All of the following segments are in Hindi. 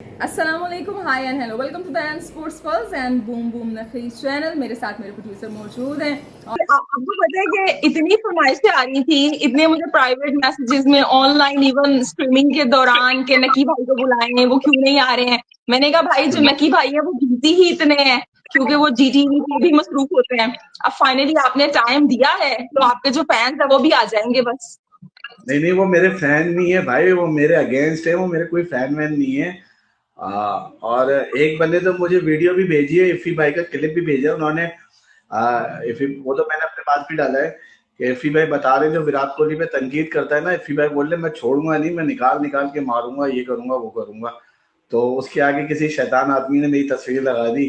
अस्सलामुअलैकुम, hi and hello, welcome to the and sports pulse and boom boom नखीस चैनल। मेरे साथ मेरे प्रोड्यूसर मौजूद हैं। आपको पता है कि इतनी फरमाइशें आ रही थी, इतने मुझे प्राइवेट मैसेजेस में ऑनलाइन इवन स्ट्रीमिंग के दौरान के नकी भाई को बुलाएं, वो क्यों नहीं आ रहे हैं। मैंने कहा भाई जो नकी भाई है वो बिजी ही इतने हैं क्योंकि वो जीटीवी पे भी मसरूफ होते हैं। अब फाइनली आपने टाइम दिया है तो आपके जो फैंस है वो भी आ जाएंगे बस। नहीं नहीं, वो मेरे फैन नहीं है भाई, वो मेरे अगेंस्ट है, वो मेरे कोई फैन वैन नहीं है। और एक बंदे तो मुझे वीडियो भी भेजी है, इफी भाई का क्लिप भी भेजा उन्होंने। इफी वो तो मैंने अपने पास भी डाला है कि इफी भाई बता रहे जो विराट कोहली पे तनकीद करता है ना, इफी भाई बोल रहे मैं छोड़ूंगा नहीं, मैं निकाल निकाल के मारूंगा, ये करूंगा वो करूंगा। तो उसके आगे किसी शैतान आदमी ने मेरी तस्वीर लगा दी,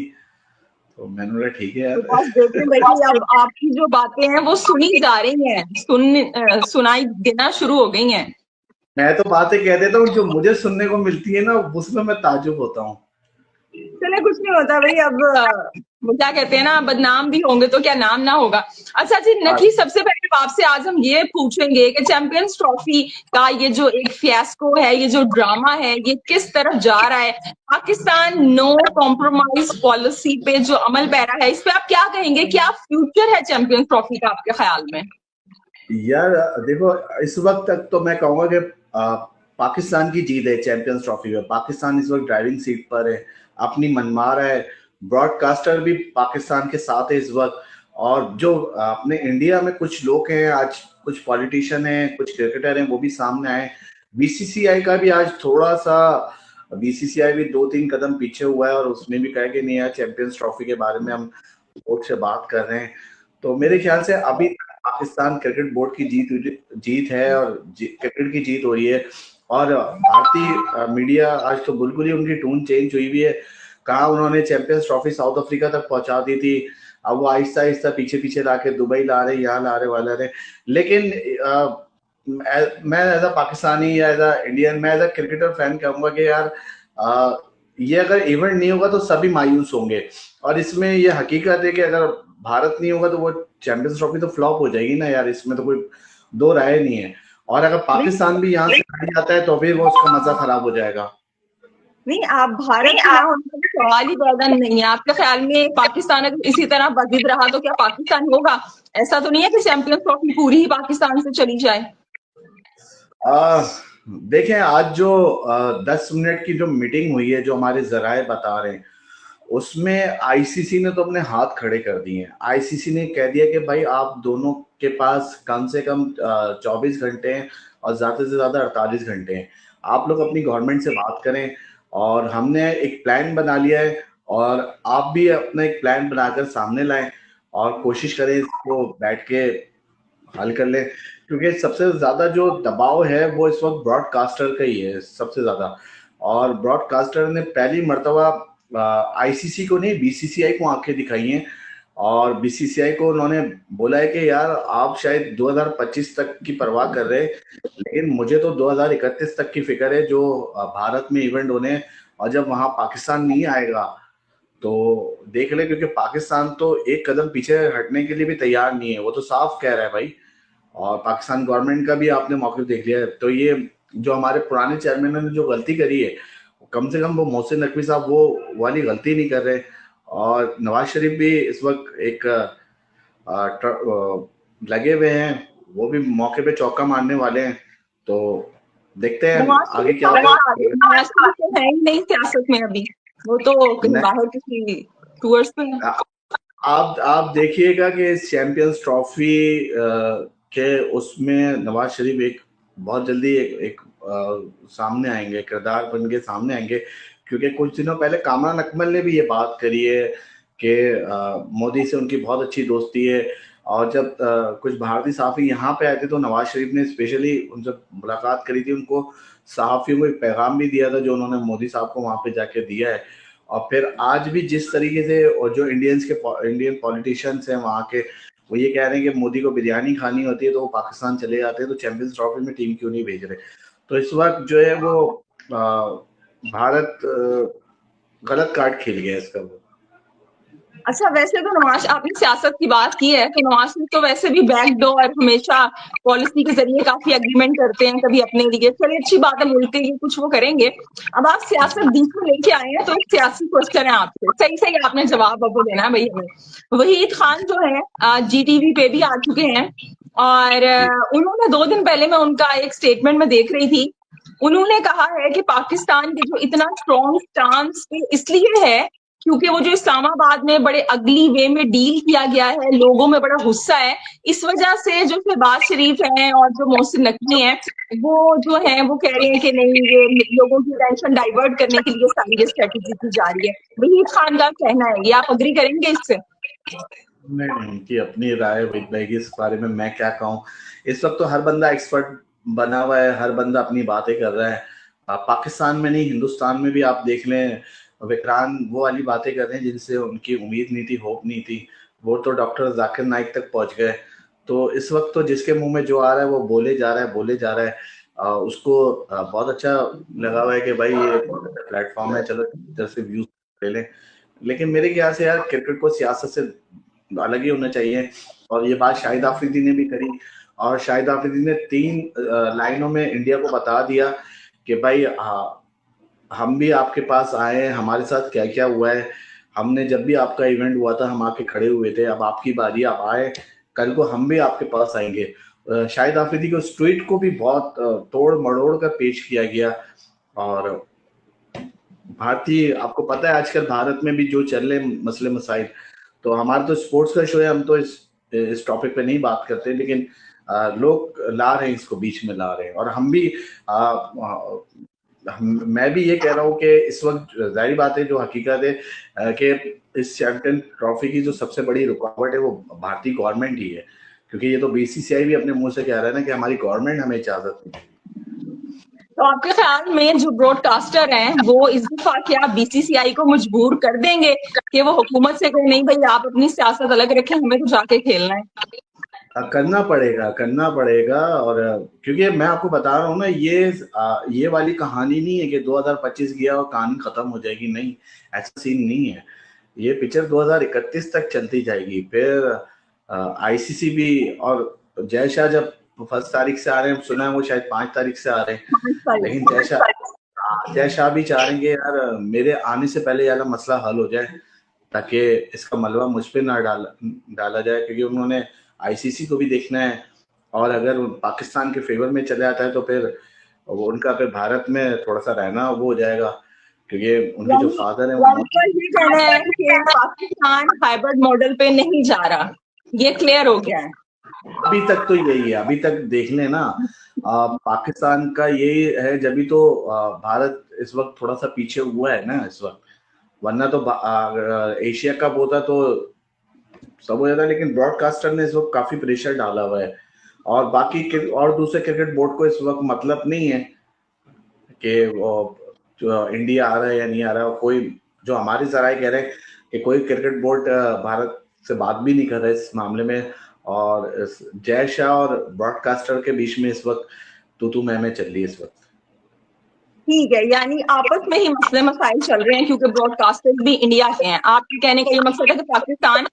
तो मैंने बोला ठीक है तो यार। बस देखें भाई, अब आपकी जो बातें हैं वो सुनी जा रही हैं, सुनाई देना शुरू हो गई हैं। मैं तो बातें कह देता हूँ, जो मुझे सुनने को मिलती है ना उसमें मैं ताजुब होता हूँ। चले कुछ नहीं होता भाई। अब वो क्या कहते हैं ना, बदनाम भी होंगे तो क्या नाम ना होगा। अच्छा जी नकी, सबसे पहले आपसे आज हम ये पूछेंगे कि चैंपियंस ट्रॉफी का ये जो एक फियास्को है, ये जो ड्रामा है, ये किस तरफ जा रहा है। पाकिस्तान नो कॉम्प्रोमाइज पॉलिसी पे जो अमल पैरा है, इस पे आप क्या कहेंगे? क्या फ्यूचर है चैंपियंस ट्रॉफी का आपके ख्याल में? यार देखो, इस वक्त तक तो मैं कहूंगा कि पाकिस्तान की जीत है चैंपियंस ट्रॉफी में। पाकिस्तान इस वक्त ड्राइविंग सीट पर है, अपनी मनमार है। ब्रॉडकास्टर भी पाकिस्तान के साथ है इस वक्त। और जो अपने इंडिया में कुछ लोग हैं आज, कुछ पॉलिटिशियन हैं, कुछ क्रिकेटर हैं, वो भी सामने आए। बीसीसीआई का भी आज थोड़ा सा, बीसीसीआई भी 2-3 कदम पीछे हुआ है और उसने भी कहा कि नहीं यार, चैंपियंस ट्रॉफी के बारे में हम कोर्ट से बात कर रहे हैं। तो मेरे ख्याल से अभी पाकिस्तान क्रिकेट बोर्ड की जीत है और क्रिकेट की जीत हो रही है। और भारतीय मीडिया आज तो बिल्कुल ही उनकी टून चेंज हुई हुई है। कहा उन्होंने चैंपियंस ट्रॉफी साउथ अफ्रीका तक पहुंचा दी थी, अब वो आहिस्ता आहिस्ता पीछे पीछे लाके दुबई ला रहे, यहाँ ला रहे, वाला रहे। लेकिन मैं एज अ पाकिस्तानी या एज अ इंडियन, मैं एज अ क्रिकेटर फैन कहूंगा कि यार ये अगर इवेंट नहीं होगा तो सभी मायूस होंगे। और इसमें ये हकीकत है कि अगर भारत नहीं होगा तो वो चैंपियंस ट्रॉफी तो फ्लॉप हो जाएगी ना यार, इसमें तो कोई दो राय नहीं है। और अगर नहीं पाकिस्तान भी यहाँ से हट जाता है तो फिर वो उसका मजा खराब हो जाएगा। नहीं, आप भारत के ना होने का तो सवाल ही पैदा नहीं है। आपके ख्याल में पाकिस्तान अगर इसी तरह बजिद रहा तो क्या पाकिस्तान होगा? ऐसा तो नहीं है कि चैंपियंस ट्रॉफी पूरी ही पाकिस्तान से चली जाए। आ, देखें, आज जो 10 मिनट की जो मीटिंग हुई है, जो हमारे जराए बता रहे हैं, उसमें आईसीसी ने तो अपने हाथ खड़े कर दिए हैं। आईसीसी ने कह दिया कि भाई आप दोनों के पास कम से कम 24 घंटे हैं और ज्यादा से ज्यादा 48 घंटे हैं। आप लोग अपनी गवर्नमेंट से बात करें और हमने एक प्लान बना लिया है, और आप भी अपना एक प्लान बनाकर सामने लाएं और कोशिश करें इसको बैठ के हल कर लें। क्योंकि सबसे ज्यादा जो दबाव है वो इस वक्त ब्रॉडकास्टर का ही है सबसे ज्यादा। और ब्रॉडकास्टर ने पहली मर्तबा आईसीसी को नहीं, बीसीसीआई को आंखें दिखाई हैं। और बीसीसीआई को उन्होंने बोला है कि यार आप शायद 2025 तक की परवाह कर रहे हैं, लेकिन मुझे तो 2031 तक की फिक्र है जो भारत में इवेंट होने हैं। और जब वहां पाकिस्तान नहीं आएगा तो देख ले, क्योंकि पाकिस्तान तो एक कदम पीछे हटने के लिए भी तैयार नहीं है, वो तो साफ कह रहा है भाई। और पाकिस्तान गवर्नमेंट का भी आपने मौके देख लिया है। तो ये जो हमारे पुराने चेयरमैन ने जो गलती करी है, कम से कम वो मोहसिन नकवी साहब वो वाली गलती नहीं कर रहे। और नवाज शरीफ भी इस वक्त एक लगे हुए हैं, वो भी मौके पे चौका मारने वाले हैं। तो देखते हैं नवाज आगे शरीफ क्या कहाँ होता आ गए? नवाज शरीफ तो है ही नहीं सियासत में अभी। वो तो कहीं है। बाहर किसी टूर्स पे है। आप देखिएगा कि इस चैंपियंस ट्रॉफी के उसमें नवाज शरीफ एक बहुत जल्दी एक सामने आएंगे, किरदार बन के सामने आएंगे। क्योंकि कुछ दिनों पहले कामरान अकमल ने भी ये बात करी है कि मोदी से उनकी बहुत अच्छी दोस्ती है। और जब कुछ भारतीय सहाफ़ी यहाँ पे आए थे तो नवाज शरीफ ने स्पेशली उनसे मुलाकात करी थी, उनको सहाफ़ियों को एक पैगाम भी दिया था जो उन्होंने मोदी साहब को वहाँ पे जाके दिया है। और फिर आज भी जिस तरीके से, और जो इंडियन पॉलिटिशियंस हैं वहाँ के, वो ये कह रहे हैं कि मोदी को बिरयानी खानी होती है तो वो पाकिस्तान चले जाते हैं, तो चैंपियंस ट्रॉफी में टीम क्यों नहीं भेज रहे। तो इस वक्त जो है वो भारत गलत कार्ड खेल गया इसका वो। अच्छा, वैसे तो नवाज, आपने सियासत की बात की है, तो नवाज शरीफ तो वैसे भी बैक डोर हमेशा पॉलिसी के जरिए काफी एग्रीमेंट करते हैं, कभी अपने लिए, चलिए अच्छी बात है, मुल्क के लिए कुछ वो करेंगे। अब आप सियासत बीच में लेके आए हैं, तो एक सियासी क्वेश्चन है आपसे, सही सही आपने जवाब अब देना है भाई हमें। वहीद खान जो है जीटीवी पे भी आ चुके हैं, और जी। उन्होंने 2 दिन पहले मैं उनका एक स्टेटमेंट में देख रही थी, उन्होंने कहा है कि पाकिस्तान के जो इतना स्ट्रॉन्ग स्टांस इसलिए है क्योंकि वो जो इस्लामाबाद में बड़े अगली वे में डील किया गया है, लोगों में बड़ा गुस्सा है, इस वजह से जो शहबाज शरीफ हैं और जो मोहसिन नकवी हैं, वो जो है वो कह रहे हैं कि नहीं, ये लोगों की टेंशन डाइवर्ट करने के लिए सारी ये स्ट्रेटेजी की जा रही है। वहीद खान का कहना है, ये आप अग्री करेंगे इससे? नहीं नहीं, उनकी अपनी राय वहीद भाई की, इस बारे में मैं क्या कहूँ। इस वक्त तो हर बंदा एक्सपर्ट बना हुआ है, हर बंदा अपनी बातें कर रहा है। पाकिस्तान में नहीं, हिंदुस्तान में भी आप देख लें, विक्रांत वो वाली बातें कर रहे हैं जिनसे उनकी उम्मीद नहीं थी, होप नहीं थी। वो तो डॉक्टर जाकिर नाइक तक पहुंच गए। तो इस वक्त तो जिसके मुंह में जो आ रहा है वो बोले जा रहा है, बोले जा रहा है। उसको बहुत अच्छा लगा हुआ है कि भाई ये प्लेटफॉर्म है, चलो इधर से व्यूज ले लें। लेकिन मेरे ख्याल से यार, क्रिकेट को सियासत से अलग ही होना चाहिए। और ये बात शाहिद आफरीदी ने भी करी, और शाहिद आफरीदी ने 3 लाइनों में इंडिया को बता दिया कि भाई हम भी आपके पास आए हैं, हमारे साथ क्या क्या हुआ है। हमने जब भी आपका इवेंट हुआ था हम आके खड़े हुए थे, अब आपकी बारी, आप आए, कल को हम भी आपके पास आएंगे। शाहिद आफरीदी के उस ट्वीट को भी बहुत तोड़ मड़ोड़ कर पेश किया गया। और भारतीय, आपको पता है आजकल भारत में भी जो चल रहे मसले मसाइल, तो हमारा तो स्पोर्ट्स का शो है, हम तो इस टॉपिक पे नहीं बात करते, लेकिन लोग ला रहे हैं, इसको बीच में ला रहे हैं। और हम भी मैं भी ये कह रहा हूँ कि इस वक्त जाहिर बात है, जो हकीकत है कि इस चैंपियन ट्रॉफी की जो सबसे बड़ी रुकावट है वो भारतीय गवर्नमेंट ही है। क्योंकि ये तो बीसीसीआई भी अपने मुंह से कह रहा है ना कि हमारी गवर्नमेंट हमें इजाजत नहीं देती। तो आपके ख्याल में जो ब्रॉडकास्टर हैं वो इस दफा क्या बीसीसीआई को मजबूर कर देंगे कि वो हुकूमत से कहे नहीं भाई आप अपनी सियासत अलग रखें, हमें तो जाके खेलना है? करना पड़ेगा, करना पड़ेगा। और क्योंकि मैं आपको बता रहा हूँ ना, ये वाली कहानी नहीं है कि 2025 गया और कहानी खत्म हो जाएगी, नहीं, ऐसा सीन नहीं है। ये पिक्चर 2031 तक चलती जाएगी। फिर आईसीसी भी, और जय शाह जब 1 तारीख से आ रहे हैं, सुना है वो शायद 5 तारीख से आ रहे हैं, लेकिन जय शाह भी चाहेंगे यार मेरे आने से पहले यार मसला हल हो जाए, ताकि इसका मलबा मुझ पे ना डाला जाए। क्योंकि उन्होंने आईसीसी को भी देखना है, और अगर पाकिस्तान के फेवर में चले आता है तो फिर वो उनका फिर भारत में थोड़ा सा रहना वो हो जाएगा, क्योंकि उनके जो फादर हैं वो उनका ये कहना है कि पाकिस्तान हाइब्रिड मॉडल पे नहीं जा रहा, ये क्लियर हो गया है। अभी तक तो यही है। अभी तक देख लेना, पाकिस्तान का यही है, जब भी तो भारत इस वक्त थोड़ा सा पीछे हुआ है ना इस वक्त, वरना तो एशिया कप होता तो सब हो जाता है। लेकिन ब्रॉडकास्टर ने इस वक्त काफी प्रेशर डाला हुआ है, और बाकी और दूसरे क्रिकेट बोर्ड को इस वक्त मतलब नहीं है कि वो जो इंडिया आ रहा है या नहीं आ रहा है। कोई जो हमारे जराए कह रहे हैं कि कोई क्रिकेट बोर्ड भारत से बात भी नहीं कर रहा है इस मामले में, और जय शाह और ब्रॉडकास्टर के बीच में इस वक्त तू मैं चल रही है इस वक्त। ठीक है, यानी आपस में ही मसले मसाइल चल रहे हैं क्योंकि ब्रॉडकास्टर्स भी इंडिया के हैं। आपके कहने का ये मकसद है कि पाकिस्तान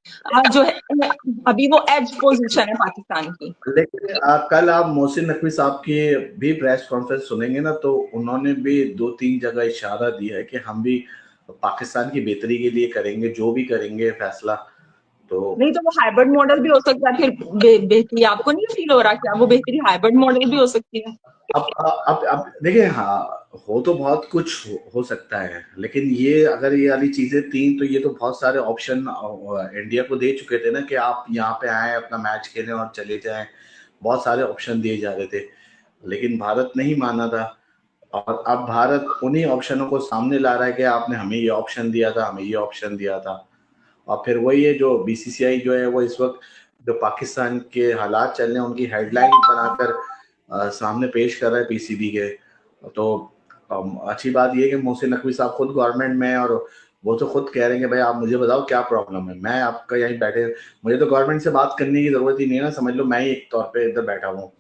जो है अभी वो एज पोजीशन है पाकिस्तान की। लेकिन कल आप मोहसिन नकवी साहब की भी प्रेस कॉन्फ्रेंस सुनेंगे ना, तो उन्होंने भी 2-3 जगह इशारा दिया है कि हम भी पाकिस्तान की बेहतरी के लिए करेंगे, जो भी करेंगे फैसला। तो नहीं तो वो हाइब्रिड मॉडल भी हो सकता है, फिर बेहतरी आपको नहीं फील हो रहा क्या वो बेहतरी हाइब्रिड मॉडल भी हो सकती है? अब देखिए, हाँ, हो तो बहुत कुछ हो सकता है, लेकिन ये अगर ये वाली चीजें थी तो ये तो बहुत सारे ऑप्शन इंडिया को दे चुके थे ना कि आप यहाँ पे आए, अपना मैच खेलें और चले जाएं। बहुत सारे ऑप्शन दिए जा रहे थे, लेकिन भारत नहीं माना था। और अब भारत उन्हीं ऑप्शनों को सामने ला रहा है कि आपने हमें ये ऑप्शन दिया था, हमें ये ऑप्शन दिया था। और फिर वही है, जो बीसीसीआई जो है वो इस वक्त जो पाकिस्तान के हालात चल रहे हैं उनकी हेडलाइन बनाकर सामने पेश कर रहा है पीसीबी के। तो अच्छी बात ये है कि मोहसिन नकवी साहब खुद गवर्नमेंट में है, और वो तो खुद कह रहे हैं कि भाई आप मुझे बताओ क्या प्रॉब्लम है, मैं आपका यहीं बैठे, मुझे तो गवर्नमेंट से बात करने की जरूरत ही नहीं है ना, समझ लो मैं ही एक तौर पे इधर बैठा हूँ।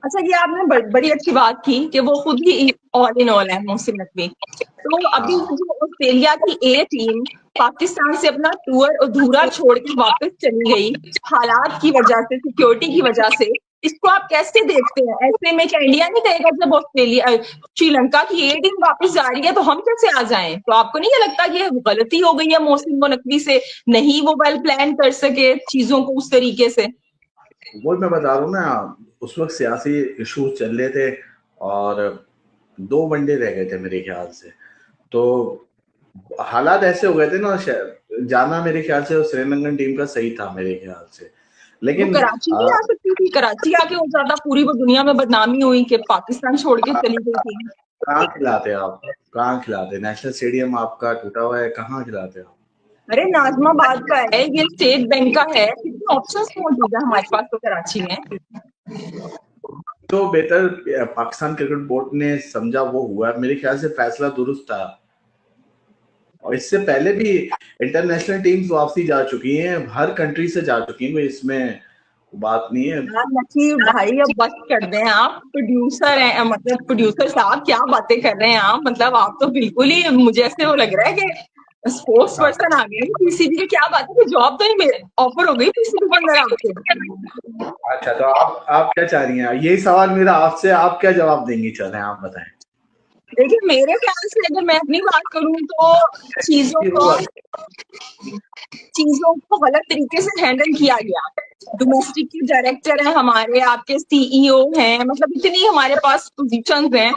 अच्छा, ये आपने बड़ी अच्छी बात की कि वो खुद ही ऑल इन ऑल है मोहसिन नकवी। तो अभी जो ऑस्ट्रेलिया की ए टीम पाकिस्तान से अपना टूर अधूरा छोड़ के वापस चली गई हालात की वजह से, सिक्योरिटी की वजह से, इसको आप कैसे देखते हैं? ऐसे में क्या इंडिया नहीं कहेगा जब ऑस्ट्रेलिया श्रीलंका की ए टीम वापस जा रही है तो हम कैसे आ जाएं? तो आपको नहीं लगता कि ये गलती हो गई है मोहसिन नकवी से, नहीं वो वेल प्लान कर सके चीजों को उस तरीके से? वो मैं बता रहा हूँ ना, उस वक्त सियासी इशू चल रहे थे और 2 वनडे रह गए थे मेरे ख्याल से, तो हालात ऐसे हो गए थे ना, जाना मेरे ख्याल से श्रीलंकन टीम का सही था मेरे ख्याल से, लेकिन कराची नहीं आ सकती थी? कराची आके हो जाता, पूरी वो दुनिया में बदनामी हुई कि पाकिस्तान छोड़ के चली गई थी। कहाँ खिलाते आप, कहाँ खिलाते? नेशनल स्टेडियम आपका टूटा हुआ है, कहाँ खिलाते आप? अरे नाजमाबाद का है, ये स्टेट बैंक का है, कितने ऑप्शंस मौजूद है हमारे पास तो कराची में। तो बेहतर पाकिस्तान क्रिकेट बोर्ड ने समझा वो हुआ, मेरे ख्याल से फैसला दुरुस्त था। और इससे पहले भी इंटरनेशनल टीम्स वापसी जा चुकी हैं, हर कंट्री से जा चुकी हैं, इसमें बात नहीं है। नकीब भाई अब बस कर दें, आप प्रोड्यूसर हैं, मतलब प्रोड्यूसर साहब क्या बातें कर रहे हैं आप, मतलब आप तो बिल्कुल ही, मुझे ऐसे वो लग रहा है कि स्पोर्ट्स पर्सन आ गए पीसीबी के। क्या बात है, जॉब तो ही ऑफर हो गई पीसीबी के अंदर आपके। अच्छा, तो आप क्या चाह रही हैं? यही सवाल मेरा आपसे, आप क्या जवाब देंगी? चलें आप बताएं। देखिए मेरे ख्याल से अगर मैं अपनी बात करूं तो चीजों को गलत तरीके से हैंडल किया गया। डोमेस्टिक के डायरेक्टर हैं हमारे, आपके सीईओ हैं, मतलब इतनी हमारे पास पोजीशंस हैं,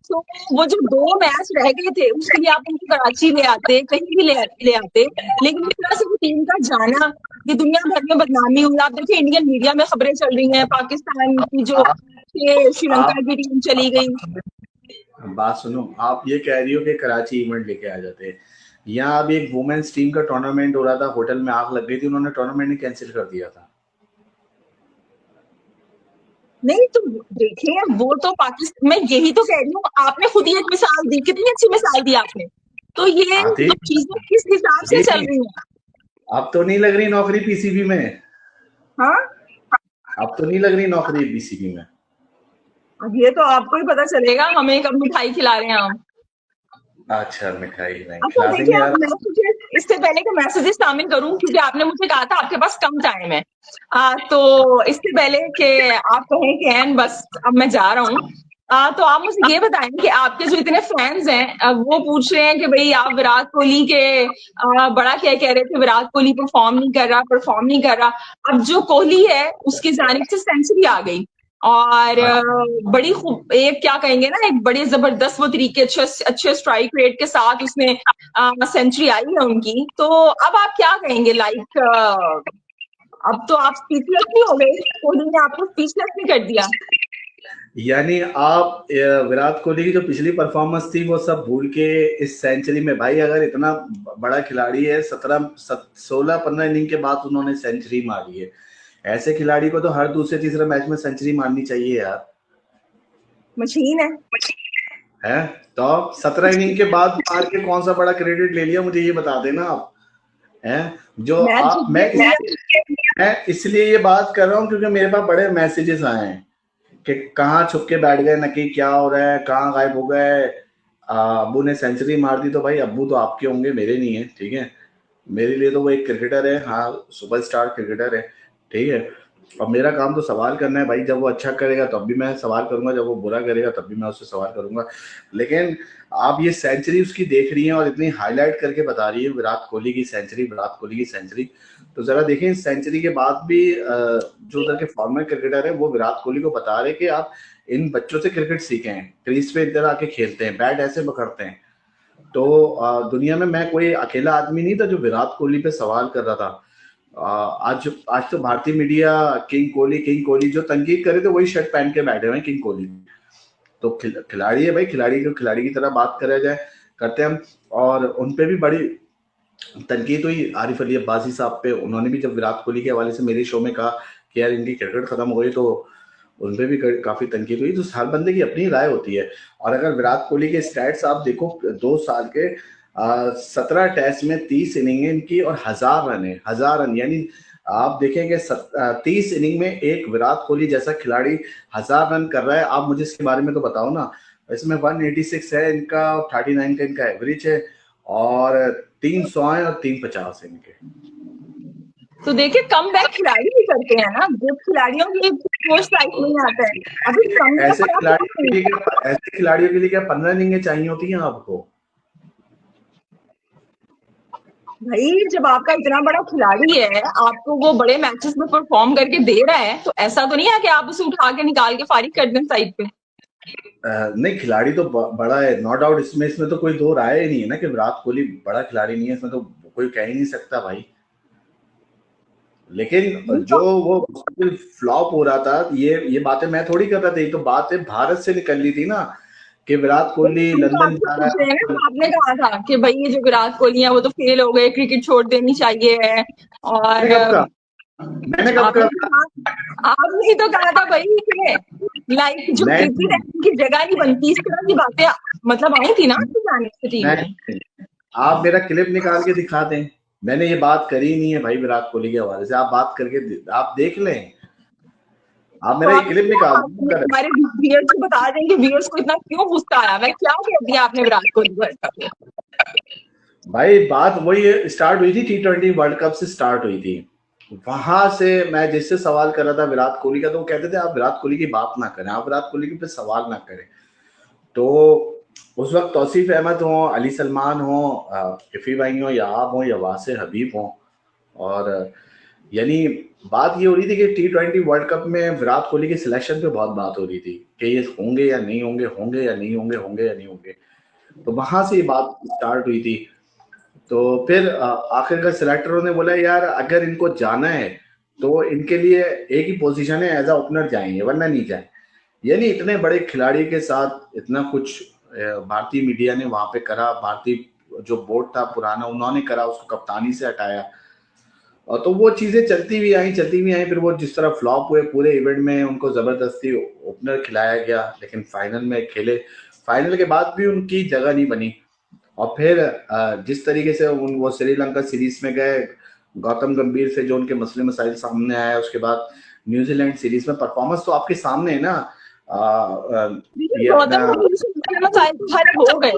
तो वो जो 2 मैच रह गए थे उसके लिए आप उनको कराची ले आते, कहीं भी ले आते, लेकिन इस तरह से वो टीम का जाना, ये दुनिया भर में बदनामी हुई। आप देखिए इंडियन मीडिया में खबरें चल रही हैं पाकिस्तान की जो श्रीलंका की टीम चली गई। बात सुनो, आप ये कह रही हो कि कराची इवेंट लेके आ जाते, यहाँ अभी एक वुमेन्स टीम का टूर्नामेंट हो रहा था, होटल में आग लग गई थी, उन्होंने टूर्नामेंट ही कैंसिल कर दिया था। नहीं तो देखिए वो तो पाकिस्तान, मैं यही तो कह रही हूँ, आपने खुद ही एक मिसाल दी, कितनी अच्छी मिसाल दी आपने। तो ये चीजें किस हिसाब से चल रही हैं? अब तो नहीं लग रही नौकरी पीसीबी में? हाँ, अब तो नहीं लग रही नौकरी पीसीबी में? अब ये तो आपको ही पता चलेगा, हमें कब मिठाई खिला रहे हैं हम। अच्छा, मिठाई नहीं अच्छा खिला देंगे देखिए, यार। मैं मुझे इससे पहले कि मैसेजेस शामिल करूं, क्योंकि आपने मुझे कहा था आपके पास कम टाइम है, तो इससे पहले कि आप कहें कि एन बस अब मैं जा रहा हूँ, तो आप मुझे ये बताएं कि आपके जो इतने फैंस हैं वो पूछ रहे हैं कि भाई आप विराट कोहली के बड़ा क्या कह रहे थे, विराट कोहली परफॉर्म नहीं कर रहा। अब जो कोहली है उसकी जानिब से सेंचुरी आ गई और बड़ी खूब, एक क्या कहेंगे ना, एक बड़ी जबरदस्त वो तरीके, अच्छे स्ट्राइक रेट के साथ उसमें सेंचुरी आई है उनकी। तो अब आप क्या कहेंगे? लाइक अब तो आप स्पीचलेस नहीं हो गए, कोहली ने आपको स्पीचलेस नहीं कर दिया। यानी आप विराट कोहली की जो पिछली परफॉर्मेंस थी वो सब भूल के इस सेंचुरी में, भाई अगर इतना बड़ा खिलाड़ी है, 16-15 इनिंग के बाद उन्होंने सेंचुरी मारी है, ऐसे खिलाड़ी को तो हर दूसरे तीसरे मैच में सेंचुरी मारनी चाहिए यार। मशीन है तो 17 इनिंग के बाद मार के कौन सा बड़ा क्रेडिट ले लिया, मुझे ये बता देना आप। जो आप, मैं इसलिए ये बात कर रहा हूँ क्योंकि मेरे पास बड़े मैसेजेस आए हैं कि कहाँ छुप के बैठ गए नकी, क्या हो रहा है, कहाँ गायब हो गए, अब्बू ने सेंचुरी मार दी। तो भाई अब्बू तो आपके होंगे, मेरे नहीं है, ठीक है? मेरे लिए तो वो एक क्रिकेटर है, हाँ सुपरस्टार क्रिकेटर है, ठीक है? और मेरा काम तो सवाल करना है भाई, जब वो अच्छा करेगा तब भी मैं सवाल करूंगा, जब वो बुरा करेगा तब भी मैं उससे सवाल करूंगा। लेकिन आप ये सेंचुरी उसकी देख रही हैं और इतनी हाईलाइट करके बता रही है विराट कोहली की सेंचुरी, विराट कोहली की सेंचुरी, तो जरा देखें इस सेंचुरी के बाद भी जो उधर के फॉर्मर क्रिकेटर है वो विराट कोहली को बता रहे कि आप इन बच्चों से क्रिकेट सीखें, क्रीज पे इधर आके खेलते हैं, बैट ऐसे पकड़ते हैं। तो दुनिया में मैं कोई अकेला आदमी नहीं था जो विराट कोहली पे सवाल कर रहा था। आज तो भारतीय मीडिया किंग कोहली जो तनकीद करे थे वही शर्ट पहन के बैठे हुए हैं किंग कोहली। तो खिलाड़ी है भाई, खिलाड़ी को खिलाड़ी की तरह बात करा जाए, करते हैं हम। और उनपे भी बड़ी तनकीद हुई आरिफ अली अब्बासी साहब पे, उन्होंने भी जब विराट कोहली के हवाले से मेरे शो में कहा कि यार इनकी क्रिकेट खत्म हो गई, तो उनपे भी काफी तनकीद हुई। तो हर बंदे की अपनी राय होती है। और अगर विराट कोहली के स्टैट्स आप देखो, 2 साल के 17 टेस्ट में 30 इनिंग इनकी और 1000 रन है, 1000 रन। यानी आप देखेंगे 30 इनिंग में एक विराट कोहली जैसा खिलाड़ी 1000 रन कर रहा है। आप मुझे इसके बारे में तो बताओ ना। इसमें 186 है इनका, 39 का इनका एवरेज है, और 300 है और 350 है इनके। तो देखिए कम बैक खिलाड़ी भी करते हैं ना, जो खिलाड़ियों की कोच लाइफ नहीं आता है अभी ऐसे खिलाड़ियों के लिए क्या 15 इनिंगें चाहिए होती हैं आपको? भाई जब आपका इतना बड़ा खिलाड़ी है, आपको वो बड़े मैचेस में परफॉर्म करके दे रहा है, तो ऐसा तो नहीं है कि आप उसे उठा के निकाल के फारिग कर दें साइड पे। नहीं, खिलाड़ी तो बड़ा है, नो डाउट, इसमें तो कोई दो राय ही नहीं है ना कि विराट कोहली बड़ा खिलाड़ी नहीं है, इसमें तो कोई कह ही नहीं सकता भाई। लेकिन जो वो फ्लॉप हो रहा था, ये बातें मैं थोड़ी कर रहा था, ये तो बातें भारत से निकल रही थी ना कि विराट कोहली लंदन जा रहा है। आपने कहा था कि भाई ये जो विराट कोहली है वो तो फेल हो गए, क्रिकेट छोड़ देनी चाहिए। और मैंने कब कहा? आपने ही तो कहा था भाई कि लाइक जो कीर्ति रहने की जगह नहीं बनती, इस तरह की बातें मतलब आई थी ना आपकी जाने से टीम में। आप मेरा क्लिप निकाल के दिखा दें, मैंने ये बात करी नहीं है भाई विराट कोहली के हवाले से, आप बात करके आप देख लें, आप मेरा ये क्लिप निकाल दें। हमारे व्यूअर्स को बता दें कि व्यूअर्स को इतना क्यों गुस्सा आया, मैं क्या कह दिया आपने विराट कोहली पर? भाई बात वही स्टार्ट हुई थी, T20 वर्ल्ड कप से स्टार्ट हुई थी, वहां से मैं जिससे सवाल कर रहा था विराट कोहली का, तो वो कहते थे आप विराट कोहली की बात ना करें, आप विराट कोहली पे सवाल ना करें। तो उस वक्त तौसीफ अहमद हो, अली सलमान हो, इफ़ी भाई हो, या आप हो, या वासे हबीब हो, और यानी बात ये हो रही थी कि T20 वर्ल्ड कप में विराट कोहली के सिलेक्शन पे बहुत बात हो रही थी कि ये होंगे या नहीं होंगे, होंगे या नहीं होंगे, होंगे या नहीं होंगे। तो वहां से ये बात स्टार्ट हुई थी। तो फिर आखिरकार सिलेक्टरों ने बोला यार अगर इनको जाना है तो इनके लिए एक ही पोजीशन है, एज अ ओपनर जाएंगे वरना नहीं जाए। यानी इतने बड़े खिलाड़ी के साथ इतना कुछ भारतीय मीडिया ने वहां पे करा, भारतीय जो बोर्ड था पुराना उन्होंने करा, उसको कप्तानी से हटाया, और तो वो चीजें चलती हुई आई। फिर वो जिस तरह फ्लॉप हुए पूरे इवेंट में, उनको जबरदस्ती ओपनर खिलाया गया, लेकिन फाइनल में खेले, फाइनल के बाद भी उनकी जगह नहीं बनी। और फिर जिस तरीके से वो श्रीलंका सीरीज में गए, गौतम गंभीर से जो उनके मसले मसाइल सामने आया, उसके बाद न्यूजीलैंड सीरीज में परफॉर्मेंस तो आपके सामने है ना। ये गौतम गंभीर से मसले मसाइल तो हल हो गए,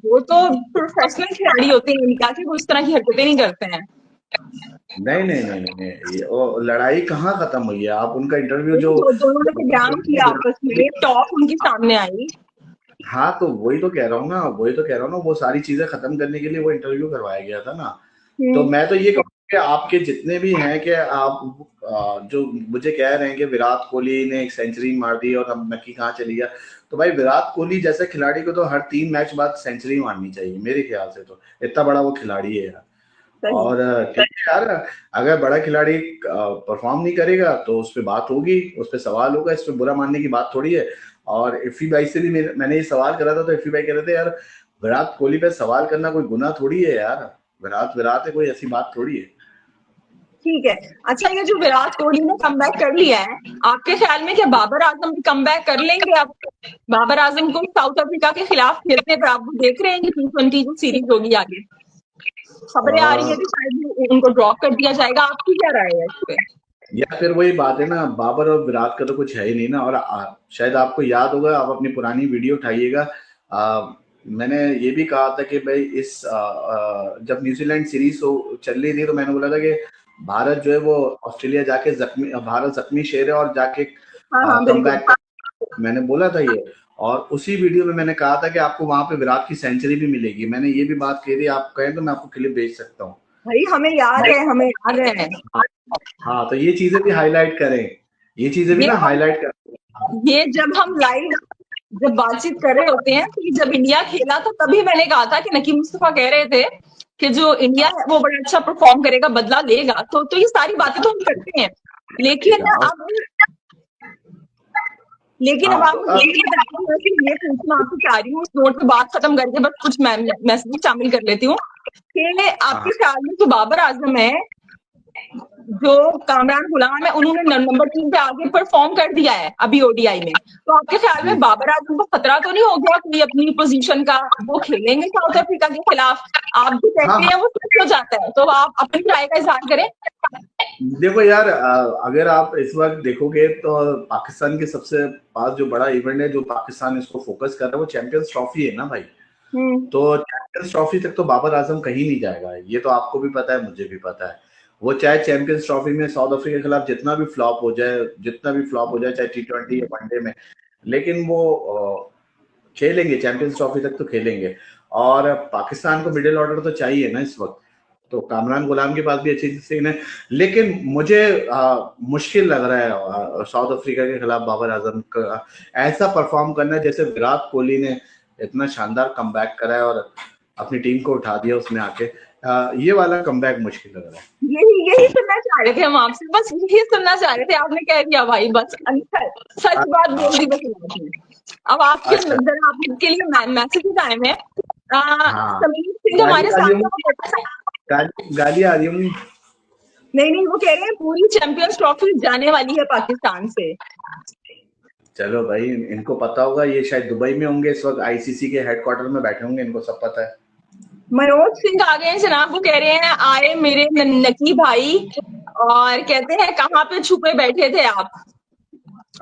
वो तो प्रोफेशनल खिलाड़ी होते हैं, इनका कि वो इस तरह की हरकतें नहीं करते हैं। नहीं, वो लड़ाई कहाँ खत्म हुई है? आप उनका इंटरव्यू जो दोनों ने बयान किया आपस में, टॉक उनकी सामने आई। हाँ, तो वही तो कह रहा हूँ ना, वो सारी चीजें खत्म करने के लिए वो इंटरव्यू करवाया गया था ना। तो मैं तो ये कहूँगा कि आपके जितने भी हैं कि आप जो मुझे कह रहे हैं कि विराट कोहली ने एक सेंचुरी मार दी और अब नक्की कहाँ चली गया, तो भाई विराट कोहली जैसे खिलाड़ी को तो हर 3 मैच बाद सेंचुरी मारनी चाहिए मेरे ख्याल से, तो इतना बड़ा वो खिलाड़ी है यार। और ठीक है यार, अगर बड़ा खिलाड़ी परफॉर्म नहीं करेगा तो उस पर बात होगी, उस पर सवाल होगा, इस पर बुरा मानने की बात थोड़ी है। और इफ़ी भाई से भी मैंने ये सवाल करा था, तो इफ़ी भाई कह रहे थे यार विराट कोहली पे सवाल करना कोई गुनाह थोड़ी है यार, विराट है, कोई ऐसी बात थोड़ी है। ठीक है, अच्छा ये जो विराट कोहली ने कमबैक कर लिया है, आपके ख्याल में क्या बाबर आजम भी कमबैक कर लेंगे? अब बाबर आजम को साउथ अफ्रीका के खिलाफ खेलते पर आप देख रहे हैं कि T20 जो सीरीज होगी आगे, खबरें आ रही है कि शायद उनको ड्रॉप कर दिया जाएगा, आपकी क्या राय है इस पे? या फिर वही बात है ना, बाबर और विराट का तो कुछ है ही नहीं ना। और शायद आपको याद होगा, आप अपनी पुरानी वीडियो उठाइएगा, मैंने ये भी कहा था कि भाई इस जब न्यूजीलैंड सीरीज चल रही थी तो मैंने बोला था कि भारत जो है वो ऑस्ट्रेलिया जाके भारत जख्मी शेर है और जाके कमबैक, मैंने बोला था ये। और उसी वीडियो में मैंने कहा था कि आपको वहां पे विराट की सेंचुरी भी मिलेगी, मैंने ये भी बात कही थी, आप कहें तो मैं आपको क्लिप भेज सकता हूँ। भाई हमें याद है। हाँ, तो ये चीजें भी हाईलाइट करें, ये चीजें भी ना हाईलाइट करें। ये जब हम लाइव जब बातचीत कर रहे होते हैं, तो जब इंडिया खेला तो तभी मैंने कहा था कि नकीम मुस्तफा कह रहे थे कि जो इंडिया है वो बड़ा अच्छा परफॉर्म करेगा, बदला लेगा, तो ये सारी बातें तो हम करते हैं, लेकिन अब आप ये पूछना आपको चाह रही हूँ, उस नोट पे बात खत्म करके बस कुछ मैसेज शामिल कर लेती हूँ कि आपके ख्याल में जो बाबर आजम है, जो कामरान गुलाम है, उन्होंने नंबर 3 पे आगे परफॉर्म कर दिया है अभी ओडीआई में, तो आपके ख्याल में बाबर आजम को खतरा तो नहीं हो गया कोई अपनी पोजीशन का? वो खेलेंगे साउथ अफ्रीका के खिलाफ, आप भी कहते हैं वो सच हो जाता है, तो आप अपनी राय का इजहार करें। देखो यार, अगर आप इस वक्त देखोगे तो पाकिस्तान के सबसे पास जो बड़ा इवेंट है, जो पाकिस्तान इसको फोकस कर रहा है, वो चैंपियंस ट्रॉफी है ना भाई। तो चैंपियंस ट्रॉफी तक तो बाबर आजम कहीं नहीं जाएगा, ये तो आपको भी पता है, मुझे भी पता है। वो चाहे चैंपियंस ट्रॉफी में साउथ अफ्रीका के खिलाफ जितना भी फ्लॉप हो जाए, चाहे T20 या वनडे में, लेकिन वो खेलेंगे, चैंपियंस ट्रॉफी तक तो खेलेंगे। और पाकिस्तान को मिडिल ऑर्डर तो चाहिए ना इस वक्त, तो कामरान गुलाम के पास भी अच्छी सीन है, लेकिन मुझे मुश्किल लग रहा है साउथ अफ्रीका के खिलाफ बाबर आजम का ऐसा परफॉर्म करना जैसे विराट कोहली ने इतना शानदार कमबैक करा है और अपनी टीम को उठा दिया उसमें आके। ये वाला कमबैक मुश्किल लग रहा है। यही सुनना चाह रहे थे हम आपसे, बस यही सुनना चाह रहे थे, आपने कह दिया भाई, बस सच बात बोल दी बस आपने। अब आपके अच्छा। जरा आपके लिए मैसेज टाइम है। हाँ। समीर सिंह हमारे गाली आ रही होंगी। नहीं, वो कह रहे हैं पूरी चैंपियंस ट्रॉफी जाने वाली है पाकिस्तान से। चलो भाई, इनको पता होगा, ये शायद दुबई में होंगे इस वक्त, आईसीसी के हेडक्वार्टर में बैठे होंगे, इनको सब पता है। मनोज सिंह आ गए हैं जनाब, वो कह रहे हैं आए मेरे नकी भाई, और कहते हैं कहाँ पे छुपे बैठे थे आप,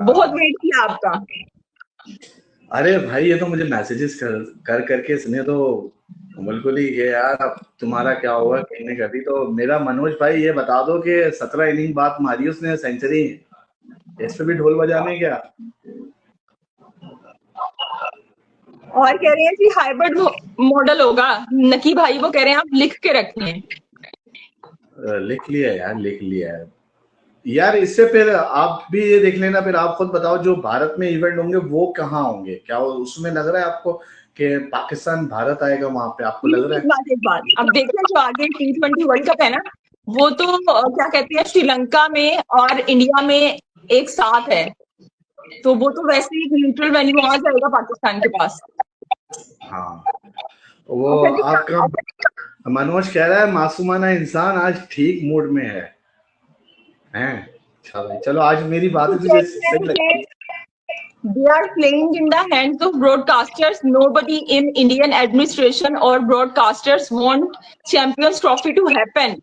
बहुत वेट किया आपका। अरे भाई, ये तो मुझे मैसेजेस कर करके इसने तो बिल्कुल ही ये यार, अब तुम्हारा क्या होगा कहने का भी। तो मेरा मनोज भाई ये बता दो कि 17 इनिंग बाद मारी उसने सेंचुरी, इस पे भी ढोल बजाने क्या? और कह रहे हैं कि हाइब्रिड मॉडल होगा, नकी भाई वो कह रहे हैं आप लिख के रखें। लिख लिया यार, लिख लिया है यार। इससे फिर आप भी ये देख लेना, फिर आप खुद बताओ जो भारत में इवेंट होंगे वो कहाँ होंगे, क्या उसमें लग रहा है आपको कि पाकिस्तान भारत आएगा वहां पे, आपको लग रहा है? एक बात अब देखिए, जो आगे T20 वर्ल्ड कप है ना, वो तो क्या कहते हैं श्रीलंका में और इंडिया में एक साथ है, तो वो तो वैसे ही न्यूट्रल वेन्यू आ जाएगा पाकिस्तान के पास। हाँ, वो आपका मनोज कह रहा है मासूमाना इंसान आज ठीक मूड में है। चलो आज मेरी बात तुझे सही लगती है। They are playing in the hands of broadcasters. Nobody in Indian administration or broadcasters want Champions Trophy to happen.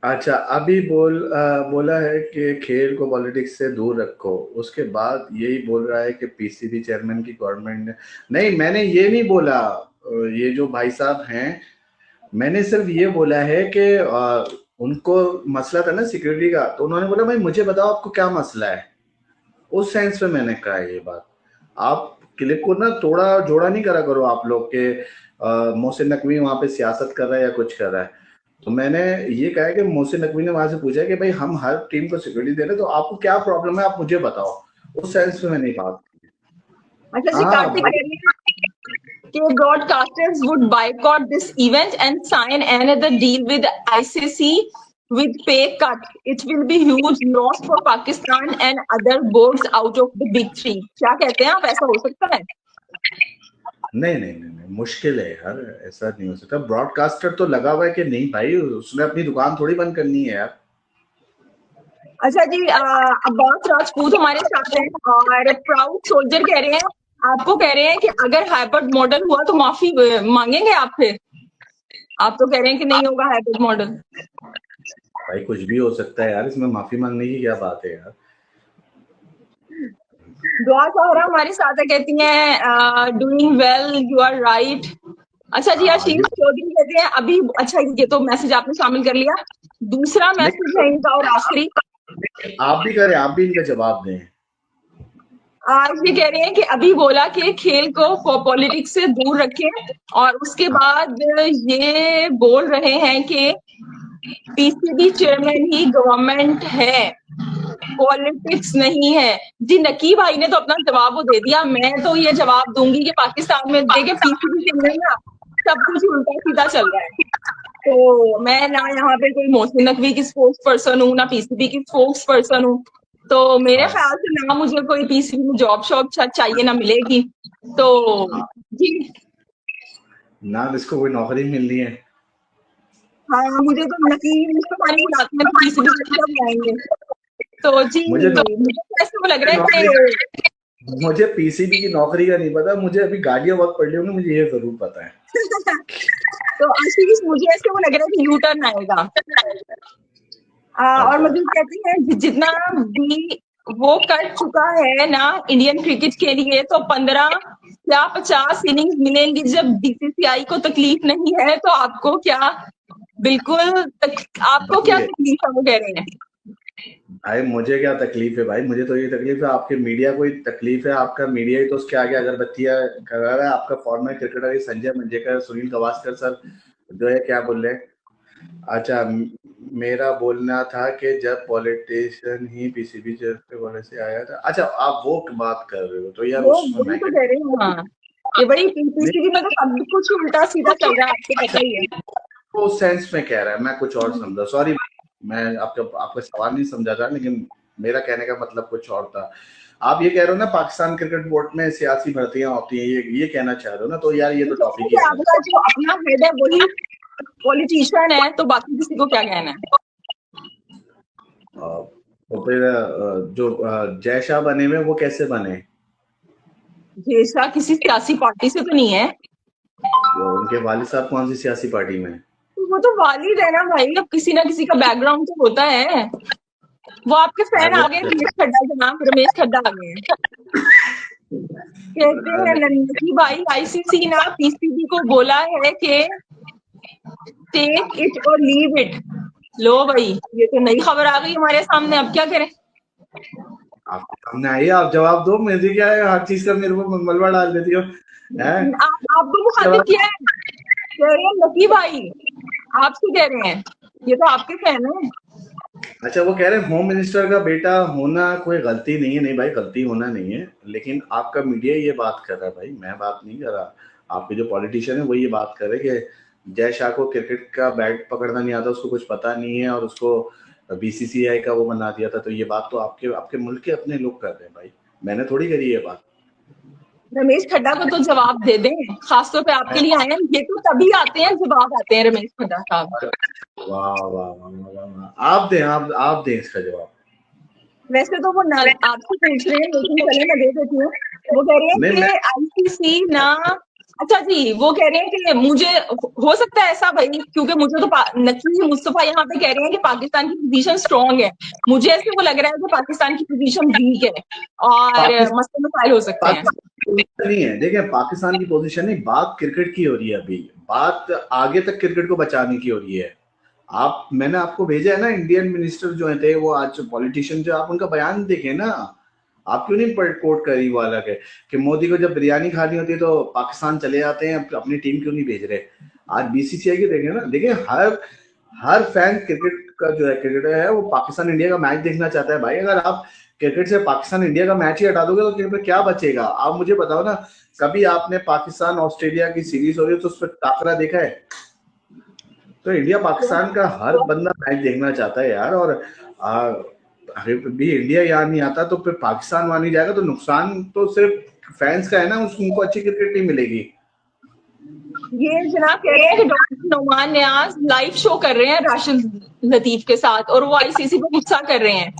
अच्छा, अभी बोला है कि खेल को पॉलिटिक्स से दूर रखो, उसके बाद यही बोल रहा है कि पीसीबी चेयरमैन की गवर्नमेंट ने, नहीं मैंने ये नहीं बोला, ये जो भाई साहब हैं, मैंने सिर्फ ये बोला है कि उनको मसला था ना सिक्योरिटी का, तो उन्होंने बोला भाई मुझे बताओ आपको क्या मसला है, उस सेंस में मैंने कहा ये बात। आप क्लिप को ना थोड़ा जोड़ा नहीं करा करो आप लोग के मोहसिन नकवी वहां पे सियासत कर रहा है या कुछ कर रहा है। तो मैंने ये कहा कि मोहसिन नकवी ने वहां से पूछा कि भाई हम हर टीम को सिक्योरिटी दे रहे हैं, तो आपको क्या प्रॉब्लम है, आप मुझे बताओ, उस सेंस में मैंने बात की। अच्छा जी, कार्तिक कि broadcasters would boycott this event and sign another deal with ICC with pay cut. It will be huge loss for Pakistan and other boards out of the big three. क्या कहते हैं आप, ऐसा हो सकता है? नहीं, मुश्किल है यार, ऐसा नहीं हो सकता। ब्रॉडकास्टर तो लगा हुआ है कि नहीं भाई, उसने अपनी दुकान थोड़ी बंद करनी है यार। अच्छा जी, अब्बास राजपूत हमारे साथ हैं और प्राउड सोल्जर कह रहे हैं, आपको कह रहे हैं कि अगर हाइब्रिड मॉडल हुआ तो माफी मांगेंगे आप फिर? आप तो कह रहे हैं कि नहीं होगा हाइब्रिड मॉडल। भाई कुछ भी हो सकता है यार, इसमें माफी मांगने की क्या बात है यार। दुआ साहरा हमारे साथ है, कहती हैं doing well, you are right. अच्छा जी, आशीष चौधरी कहते हैं अभी, अच्छा ये तो मैसेज आपने शामिल कर लिया, दूसरा मैसेज है इनका और आखिरी, आप भी करें, आप भी इनका जवाब दें। आज ये कह रहे हैं कि अभी बोला कि खेल को पॉलिटिक्स से दूर रखें, और उसके बाद ये बोल रहे हैं कि पीसीबी चेयरमैन ही गवर्नमेंट है, पॉलिटिक्स नहीं है। जी, नकी भाई ने तो अपना जवाब वो दे दिया, मैं तो ये जवाब दूंगी कि पाकिस्तान में देखे पीसीबी चेयरमैन ना सब कुछ उल्टा सीधा चल रहा है। तो मैं ना यहाँ पे कोई मोहसिन नकवी की स्पोक्स पर्सन हूँ, ना पीसीबी की स्पोक्स पर्सन हूँ, तो मेरे ख्याल से ना मुझे कोई पीसीबी में जॉब शॉब चाहिए ना मिलेगी। तो जी ना इसको कोई नौकरी मिलनी है। हाँ, मुझे तो नकीब मुस्तफानी बुलाते हैं, पीसीबी में आएंगे। तो जी मुझे ऐसा लग रहा है कि मुझे पीसीबी की नौकरी का नहीं पता, मुझे अभी गाड़ियां बहुत पड़ रही होंगी, मुझे ये जरूर पता है। तो आशीष मुझे ऐसे वो लग रहा है कि यू टर्न आएगा। और मुझे कहते हैं जितना भी वो कर चुका है ना इंडियन क्रिकेट के लिए, तो 15 या 50 इनिंग्स मिलेंगी। जब बीसीसीआई को तकलीफ नहीं है तो आपको क्या, आपको क्या देखिए तकलीफ है, वो कह रहे हैं। भाई, मुझे क्या तकलीफ है भाई, मुझे तो ये तकलीफ है, आपके मीडिया को ही तकलीफ है। आपका मीडिया ही तो उसके आगे अगरबत्तियां कर रहा है। आपका फॉर्मर क्रिकेटर है संजय मंजेकर, सुनील गावस्कर सर जो है क्या बोल रहे हैं। अच्छा, मेरा बोलना था कि जब पॉलिटिशियन ही पीसीबी के बोले से आया था। अच्छा, आप वो बात कर रहे हो तो यार वो उसमें वही मैं तो क्या कह रहे हैं। हाँ, ये बड़ी पीसीबी में तो सब कुछ उल्टा सीधा चल रहा है, आपको पता ही है। वो उस सेंस में कह रहा है, मैं कुछ और समझा, सॉरी। मैं आपका आपका सवाल नहीं समझा था, लेकिन मेरा कहने का मतलब कुछ और था। आप ये कह रहे हो ना पाकिस्तान क्रिकेट बोर्ड में सियासी भर्तियां होती हैं, ये कहना चाह रहे हो ना, तो यार ये तो टॉपिक ही अलग है। आपका जो अपना हेड है वही पॉलिटिशियन है, तो बाकी किसी को क्या कहना है। तो फिर जो जय शाह बने हुए वो कैसे बने? जैसा किसी सियासी पार्टी से तो नहीं है। तो उनके वालिद साहब कौन सी सियासी पार्टी में? वो तो वालिद है ना भाई, अब किसी ना किसी का बैकग्राउंड तो होता है। वो आपके फैन आ गए, रमेश खड्डा के नाम, रमेश खड्डा आ गए हैं। कहते हैं नन्ही भाई, आईसीसी ना पीसीबी को बोला है कि टेक इट और लीव इट। लो भाई, ये तो नई खबर आ गई हमारे सामने, अब क्या करें। आपके सामने आई, आप जवाब दो। मुझे क्या है, हर चीज का मेरे को मलबा डाल देती हो। आपको मुखातिब किया है, कह रहे हैं लकी भाई, आपसे कह रहे हैं, ये तो आपके फैन है। अच्छा, वो कह रहे हैं होम मिनिस्टर का बेटा होना कोई गलती नहीं है। नहीं भाई, गलती होना नहीं है, लेकिन आपका मीडिया ये बात कर रहा है भाई, मैं बात नहीं कर रहा। आपके जो पॉलिटिशियन है वो ये बात कर रहे हैं कि जय शाह को क्रिकेट का बैट पकड़ना नहीं आता, उसको कुछ पता नहीं है, और उसको बीसीसीआई का वो बना दिया था। तो ये बात तो आपके आपके मुल्क के अपने लोग कर रहे हैं भाई, मैंने थोड़ी करी ये बात। रमेश खड्डा को तो जवाब दे दें, खासतौर पे आपके लिए आए हैं। ये तो तभी आते हैं जवाब आते हैं रमेश खड्डा साहब। वाह वाह वाह वाह वाह, आप दें इसका जवाब। वैसे तो वो आपसे पूछ रहे हैं, लेकिन चले मैं दे देती हूँ। वो कह रहे हैं नहीं, कि मैं आईसीसी ना, अच्छा जी, वो कह रहे हैं कि मुझे हो सकता है ऐसा भाई, क्योंकि मुझे तो नकीब मुस्तफा यहाँ पे कह रहे हैं कि पाकिस्तान की पोजीशन स्ट्रांग है। मुझे ऐसे वो लग रहा है कि पाकिस्तान की पोजीशन वीक है और मसले मसाइल हो सकते हैं। पाकिस्तान नहीं है, देखिए पाकिस्तान की पोजीशन नहीं, बात क्रिकेट की हो रही है अभी, बात आगे तक क्रिकेट को बचाने की हो रही है। मैंने आपको भेजा है ना, इंडियन मिनिस्टर जो थे, वो आज पॉलिटिशियन जो, आप उनका बयान देखें ना। आप क्यों नहीं कोट करी वो अलग है कि मोदी को जब बिरयानी खानी होती है तो पाकिस्तान चले जाते हैं, अपनी टीम क्यों नहीं भेज रहे। आज बीसीसीआई की देखें ना, देखिए हर फैन क्रिकेट का जो है, क्रिकेटर है, वो पाकिस्तान इंडिया का मैच देखना चाहता है भाई। अगर आप क्रिकेट से पाकिस्तान इंडिया का मैच ही हटा दोगे तो क्रिकेट में क्या बचेगा? आप मुझे बताओ ना, कभी आपने पाकिस्तान ऑस्ट्रेलिया की सीरीज हो रही है तो उस पर टाकरा देखा है? तो इंडिया पाकिस्तान का हर बंदा मैच देखना चाहता है यार। और अगर भी इंडिया यहाँ नहीं आता तो फिर पाकिस्तान वहां नहीं जाएगा, तो नुकसान तो सिर्फ फैंस का है ना, उनको अच्छी क्रिकेट नहीं मिलेगी। ये जनाब कह रहे हैं कि डॉक्टर नोमान न्याज लाइव शो कर रहे हैं राशिद लतीफ के साथ, और वो आईसीसी पे गुस्सा कर रहे हैं।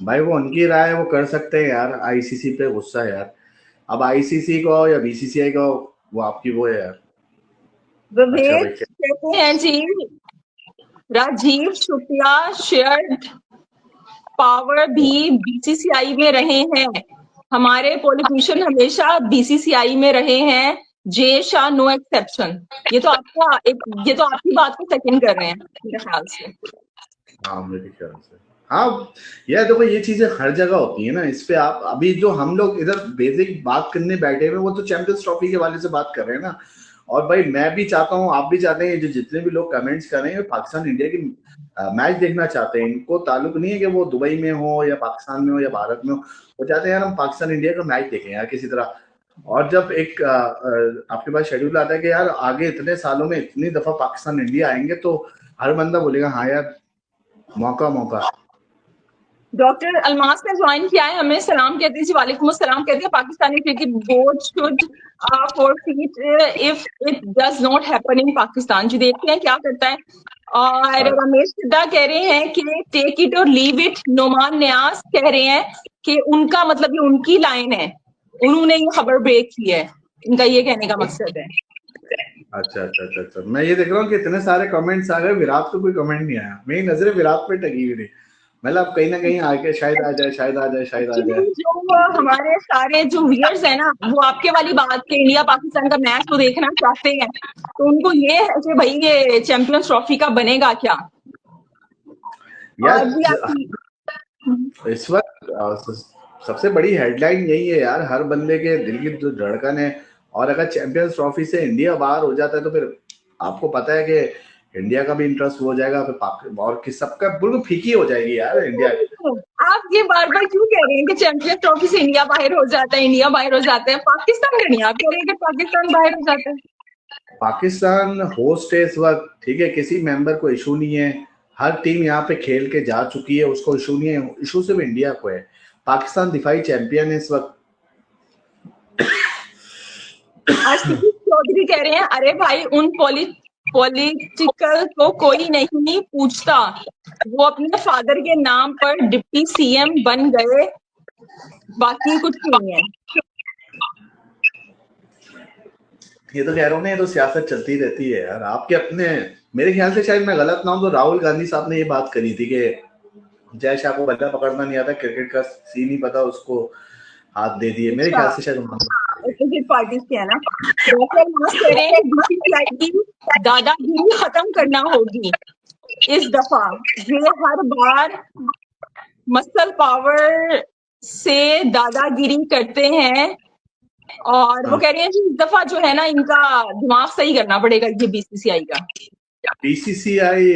भाई वो उनकी राय है, वो कर सकते हैं यार। आईसीसी पे गुस्सा है यार, अब आईसीसी को या बीसीसीआई को, वो आपकी वो है यार। अच्छा भाई, विवेक कहते हैं जी, राजीव शुक्ला शेयर्ड पावर भी बीसीसीआई में रहे हैं। हमारे पॉलिटिशियन हमेशा बीसीसीआई में रहे हैं, जे शाह नो एक्सेप्शन। ये तो आपकी बात को सेकंड कर रहे हैं मेरे ख्याल से। हाँ मेरे ख्याल से हाँ। यार देखो, ये चीजें हर जगह होती है ना। इस पे आप अभी जो हम लोग इधर बेसिक बात करने बैठे हुए, वो तो चैंपियंस ट्रॉफी के वाले से बात कर रहे हैं ना। और भाई मैं भी चाहता हूँ, आप भी चाहते हैं, जो जितने भी लोग कमेंट्स कर रहे हैं, पाकिस्तान इंडिया की मैच देखना चाहते हैं। इनको ताल्लुक नहीं है कि वो दुबई में हो या पाकिस्तान में हो या भारत में हो, वो चाहते हैं यार हम पाकिस्तान इंडिया का मैच देखें यार किसी तरह। और जब एक आपके पास शेड्यूल आता है कि यार आगे इतने सालों में इतनी दफा पाकिस्तान इंडिया आएंगे, तो हर बंदा बोलेगा हाँ यार, मौका मौका। डॉक्टर अलमास ने ज्वाइन किया है, हमें सलाम कहते हैं जी, वालेकुम अस्सलाम कहते हैं। Pakistani cricket board should forfeit if it does not happen in Pakistan. जी देखते हैं क्या करता है। और रमेश सिद्धा कह रहे हैं कि टेक इट और लीव इट। नोमान न्यास कह रहे हैं कि उनका मतलब ये उनकी लाइन है, उन्होंने ये खबर ब्रेक की है, इनका ये कहने का मकसद है। अच्छा अच्छा अच्छा अच्छा, मैं ये देख रहा हूँ कि इतने सारे कमेंट्स आ गए, विराट को कोई कमेंट नहीं आया। मेरी नजरें विराट पे टकी हुई थी, मतलब कहीं ना कहीं आके शायद आ जाए, शायद आ जाए, शायद आ जाए। एक्चुअली जो हमारे सारे जो व्यूअर्स है ना, वो आपके वाली बात के इंडिया पाकिस्तान का मैच तो देखना चाहते हैं, तो उनको ये है कि भाई ये चैंपियंस ट्रॉफी का बनेगा क्या। यार और भी आपकी इस वक्त सबसे बड़ी हेडलाइन यही है यार, हर बंदे के दिल की जो धड़कन है। और अगर चैंपियंस ट्रॉफी से इंडिया बाहर हो जाता है तो फिर आपको पता है कि इंडिया का भी इंटरेस्ट हो जाएगा, फिर और किस सबका बिल्कुल फीकी हो जाएगी यार इंडिया। आप ये बार बार क्यों कह रहे हैं कि चैंपियंस ट्रॉफी से इंडिया बाहर हो जाता है, इंडिया बाहर हो जाता है? पाकिस्तान का नहीं, आप कह रहे हैं कि पाकिस्तान बाहर हो जाता है। पाकिस्तान होस्ट है इस वक्त, ठीक है, किसी मेंबर को इशू नहीं है। हर टीम यहाँ पे खेल के जा चुकी है, उसको इशू नहीं है, इशू सिर्फ इंडिया को है। पाकिस्तान दिफाई चैंपियन है इस वक्त। आशीष चौधरी कह रहे हैं, अरे भाई उन पॉलिटिकल को कोई नहीं पूछता, वो अपने फादर के नाम पर डिप्टी सीएम बन गए, बाकी कुछ नहीं है। ये तो कह रहा हूँ ना, ये तो सियासत चलती रहती है यार आपके अपने। मेरे ख्याल से शायद मैं गलत ना हूं तो राहुल गांधी साहब ने ये बात करी थी कि जय शाह को बल्ला पकड़ना नहीं आता, क्रिकेट का सीन नहीं पता, उसको हाथ दे दिए। मेरे ख्याल से शायद अपोजिट पार्टीज के है ना, कह रहे हैं बीसीसीआई की दादागिरी खत्म करना होगी इस दफा। ये हर बार मसल पावर से दादागिरी करते हैं, और वो कह रहे हैं कि इस दफा जो है ना, इनका दिमाग सही करना पड़ेगा ये बीसीसीआई का। बीसीसीआई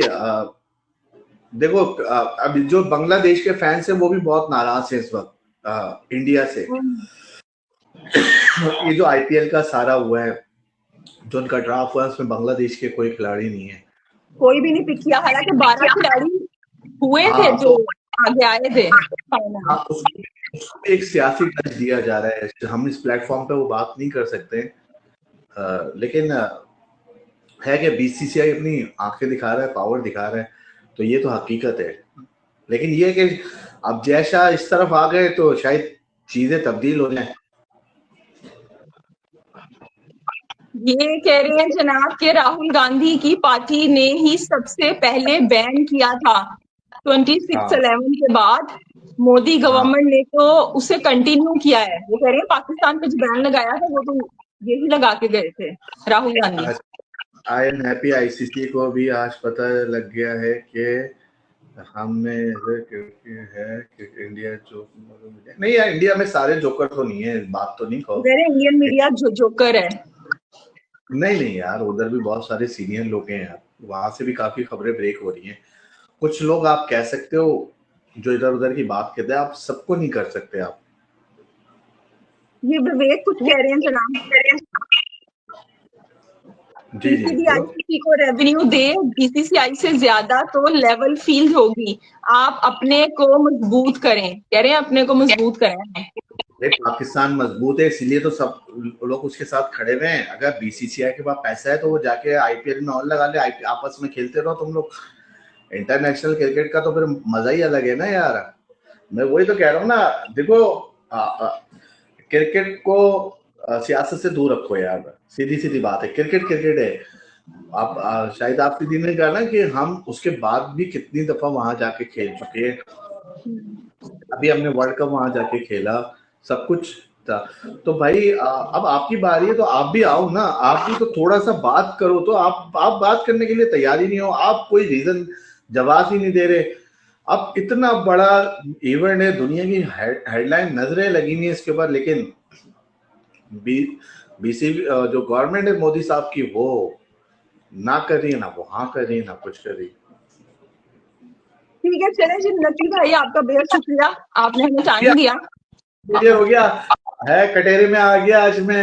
देखो अब जो बांग्लादेश के फैंस हैं वो भी बहुत नाराज है इस वक्त इंडिया से। ये जो आईपीएल का सारा हुआ है, जो उनका ड्राफ्ट हुआ है, उसमें बांग्लादेश के कोई खिलाड़ी नहीं है, कोई भी नहीं पिक किया, हालांकि 12 खिलाड़ी हुए थे जो आगे आए थे फाइनल। उसको एक सियासी टच दिया जा रहा है। हम इस प्लेटफॉर्म पे वो बात नहीं कर सकते, लेकिन है कि बीसीसीआई अपनी आंखें दिखा रहा है, पावर दिखा रहा है, तो ये तो हकीकत है। लेकिन ये कि अब जय शाह इस तरफ आ गए तो शायद चीजें तब्दील हो जाए। ये कह रहे हैं जनाब के राहुल गांधी की पार्टी ने ही सबसे पहले बैन किया था 26/11 के बाद। मोदी गवर्नमेंट ने तो उसे कंटिन्यू किया है। वो कह रहे हैं पाकिस्तान पे जो बैन लगाया था वो तो यही लगा के गए थे Rahul Gandhi. I am happy ICC को भी आज पता लग गया है कि हमने है कि इंडिया जो नहीं यार, इंडिया में सारे जोकर तो नहीं है, बात तो नहीं कहो। इंडियन मीडिया जो जोकर है। नहीं यार, उधर भी बहुत सारे सीनियर लोग हैं यार, वहां से भी काफी खबरें ब्रेक हो रही हैं। कुछ लोग आप कह सकते हो जो इधर उधर की बात कहते हैं, आप सबको नहीं कर सकते आप। ये विवेक कुछ कह रहे हैं जनाब, बीसीसीआई को रेवेन्यू दे बीसीसीआई से ज्यादा तो लेवल फील्ड होगी, आप अपने को मजबूत करें। कह रहे हैं अपने को मजबूत करें। पाकिस्तान मजबूत है इसीलिए तो सब लोग उसके साथ खड़े हुए हैं। अगर बीसीसीआई के पास पैसा है तो वो जाके आईपीएल में और लगा ले, आपस में खेलते रहो तुम लोग। इंटरनेशनल क्रिकेट का तो फिर मजा ही अलग है ना यार। मैं वही तो कह रहा हूँ ना, देखो क्रिकेट को सियासत से दूर रखो यार, सीधी सीधी बात है। क्रिकेट क्रिकेट है। आप शायद आप दीदी ने कहा ना कि हम उसके बाद भी कितनी दफा वहां जाके खेल चुके हैं। अभी हमने वर्ल्ड कप वहां जाके खेला, सब कुछ था। तो भाई अब आपकी बारी है तो आप भी आओ ना, आप भी तो थोड़ा सा बात करो। तो आप बात करने के लिए तैयार ही नहीं हो, आप कोई रीजन जवाब ही नहीं दे रहे। अब इतना बड़ा इवेंट है, दुनिया की हेडलाइन नजरें लगी हुई है इसके ऊपर, लेकिन बीसीबी जो गवर्नमेंट है मोदी साहब की, वो ना कर रही है, ना वो हाँ कर रही है, ना कुछ कर रही। ठीक है, चले जी नकी भाई, आपका बेहद शुक्रिया, आपने हमें टाइम दिया। हो गया है, कटेरे में आ गया आज में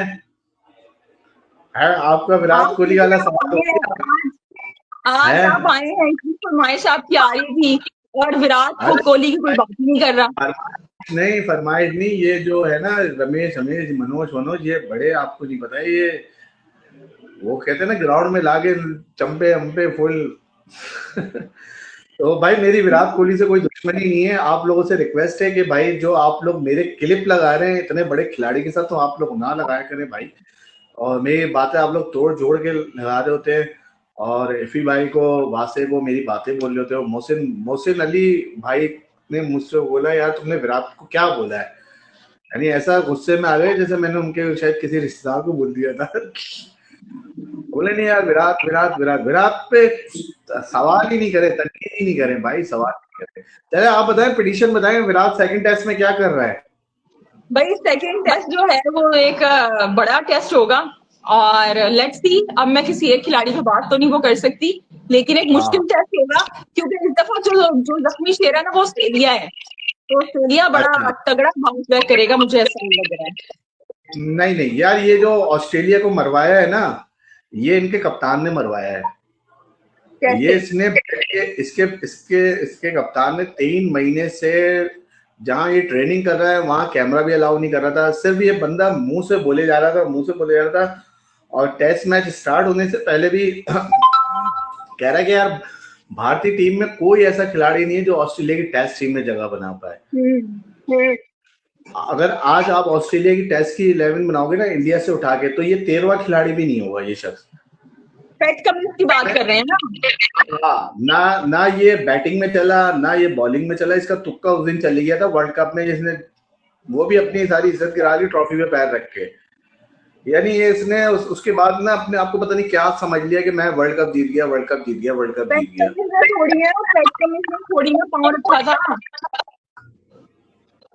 है आपका विराट कोहली वाला सवाल। आज आप आए हैं कि फरमाइश आपकी आ रही थी और विराट को कोहली की कोई बात नहीं कर रहा। नहीं फरमाइश नहीं, ये जो है ना रमेश मनोज ये बड़े, आपको नहीं पता है, ये वो कहते हैं ना ग्राउंड में लागे चंपे अम्पे फुल तो भाई मेरी विराट कोहली से कोई दुश्मनी नहीं है। आप लोगों से रिक्वेस्ट है कि भाई जो आप लोग मेरे क्लिप लगा रहे हैं इतने बड़े खिलाड़ी के साथ, तो आप लोग ना लगाया करें भाई। और मेरी बातें आप लोग तोड़ जोड़ के लगा रहे होते हैं, और इफी भाई को वासे वो मेरी बातें बोल रहे होते हैं। मोहसिन अली भाई ने मुझसे बोला यार तुमने विराट को क्या बोला है, यानी ऐसा गुस्से में आ गए जैसे मैंने उनके शायद किसी रिश्तेदार को बोल दिया था। बोले नहीं यार विराट विराट विराट विराट पे सवाल ही नहीं करे, तनकीद ही नहीं करें भाई, सवाल नहीं करें। चले आप बताएं, पिटिशन बताएं, विराट सेकंड टेस्ट में क्या कर रहा है? भाई सेकंड टेस्ट जो है वो एक बड़ा टेस्ट होगा और लेट्स सी। अब मैं किसी एक खिलाड़ी की बात तो नहीं वो कर सकती, लेकिन एक मुश्किल टेस्ट होगा क्योंकि इस दफा जो जख्मी शेर है ना वो ऑस्ट्रेलिया है, तो ऑस्ट्रेलिया बड़ा अच्छा। तगड़ा बाउंस बैक करेगा, मुझे ऐसा लग रहा है। नहीं नहीं यार, ये जो ऑस्ट्रेलिया को मरवाया है ना, ये इनके कप्तान ने मरवाया है। कैसे? ये इसने इसके इसके इसके कप्तान ने 3 महीने से जहां ये ट्रेनिंग कर रहा है वहां कैमरा भी अलाउ नहीं कर रहा था। सिर्फ ये बंदा मुंह से बोले जा रहा था और टेस्ट मैच स्टार्ट होने से पहले भी कह रहा है कि यार भारतीय टीम में कोई ऐसा खिलाड़ी नहीं है जो ऑस्ट्रेलिया की टेस्ट टीम में जगह बना पाए। अगर आज आप ऑस्ट्रेलिया की टेस्ट की 11 बनाओगे ना इंडिया से उठा के, तो ये 13वां खिलाड़ी भी नहीं होगा ये शख्स। पैट कमिंस की बात कर रहे हैं ना? हाँ, ना ये बैटिंग में चला, ना ये बॉलिंग में चला, इसका तुक्का उस दिन चली गया था वर्ल्ड कप में, जिसने वो भी अपनी सारी इज्जत गिरा ली ट्रॉफी पे पैर रख के। यानी ये इसने उसके बाद ना अपने आप को पता नहीं क्या समझ लिया कि मैं वर्ल्ड कप जीत गया। थोड़ी है पैट कमिंस ने थोड़ी ना पाँव रखा था।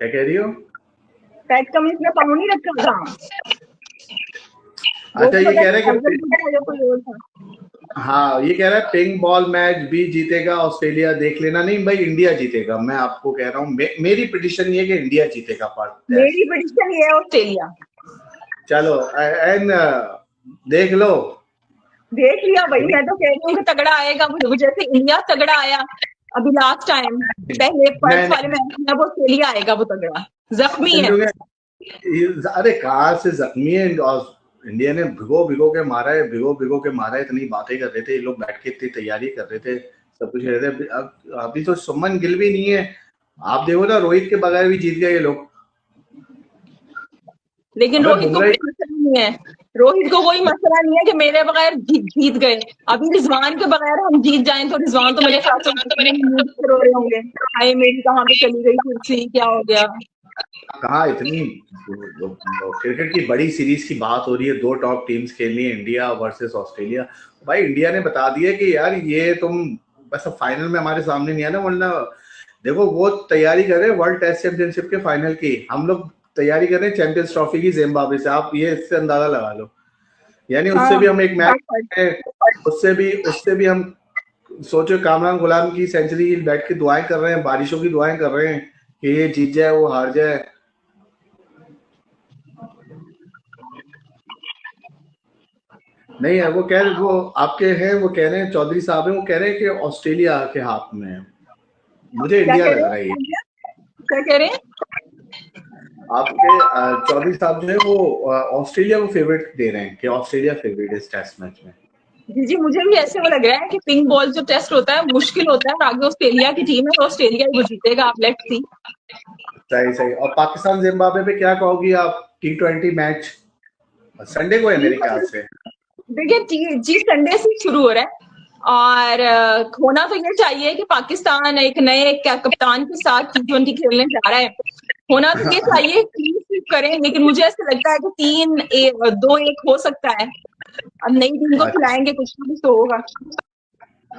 क्या कह रही हो? पैट कमिंस ने पाँव नहीं रखा था। अच्छा, ये कह रहे हैं कि कोई और था। हाँ, ये कह रहा है पिंक बॉल मैच भी जीतेगा ऑस्ट्रेलिया, देख लेना। नहीं भाई, इंडिया जीतेगा, मैं आपको कह रहा हूँ। मेरी प्रेडिक्शन ये है कि इंडिया जीतेगा पार्ट। मेरी प्रेडिक्शन ये है ऑस्ट्रेलिया। चलो एंड देख लिया भाई, मैं तो कह रही हूँ कि तगड़ा आएगा, जैसे इंडिया तगड़ा आया अभी लास्ट टाइम पहले फर्स्ट वाले मैच में, अब ऑस्ट्रेलिया आएगा वो तगड़ा। जख्मी है। अरे कहाँ से जख्मी है? इंडिया ने भिगो के मारा है, इतनी बातें कर रहे थे ये लोग बैठ के, इतनी तैयारी कर रहे थे, सब कुछ रहे थे। अभी तो सुमन गिल भी नहीं है, आप देखो ना, रोहित के बगैर भी जीत गए ये लोग। लेकिन रोहित को कोई मसला नहीं है, रोहित को कोई मसला नहीं है कि मेरे बगैर जीत गए। अभी रिजवान के बगैर हम जीत जाएं तो रिजवान तो मेरे साथ रो रहे होंगे, हाय मेरी कहाँ पे चली गई कुर्सी, क्या हो गया। कहाँ इतनी क्रिकेट की बड़ी सीरीज की बात हो रही है, 2 टॉप टीम्स खेलनी है, इंडिया वर्सेस ऑस्ट्रेलिया। भाई इंडिया ने बता दिया कि यार ये तुम बस फाइनल में हमारे सामने नहीं आना, वरना देखो वो तैयारी कर रहे हैं वर्ल्ड टेस्ट चैंपियनशिप के फाइनल की, हम लोग तैयारी कर रहे हैं चैंपियंस ट्रॉफी की जिम्बाब्वे से। आप ये इससे अंदाजा लगा लो। यानी उससे भी हम एक मैच, उससे भी हम सोचो, कामरान गुलाम की सेंचुरी बैठ के दुआएं कर रहे हैं, बारिशों की दुआएं कर रहे हैं कि ये जीत जाए वो हार जाए। नहीं है, वो कह रहे, वो आपके हैं, वो कह रहे हैं, चौधरी साहब हैं, वो कह रहे हैं कि ऑस्ट्रेलिया के हाथ में है। मुझे इंडिया लग रहा है। क्या कह रहे हैं आपके चौधरी साहब जो है वो ऑस्ट्रेलिया को फेवरेट दे रहे हैं कि ऑस्ट्रेलिया फेवरेट है इस टेस्ट मैच में। जी, मुझे भी ऐसे वो लग रहा है कि पिंक बॉल जो टेस्ट होता है मुश्किल होता है, आगे ऑस्ट्रेलिया की टीम है तो ऑस्ट्रेलिया ही जीतेगा। आप लेट्स सी। सही। और पाकिस्तान जिम्बाब्वे पे क्या कहोगी आप? T20 मैच संडे को है मेरे ख्याल से। देखिए जी, संडे से शुरू हो रहा है और होना तो ये चाहिए कि पाकिस्तान एक नए कप्तान के साथ T20 खेलने जा रहा है। होना तो ये चाहिए कि करें, लेकिन मुझे ऐसा लगता है कि 3-2-1 हो सकता है। अब नई टीम को खिलाएंगे, कुछ ना कुछ तो होगा।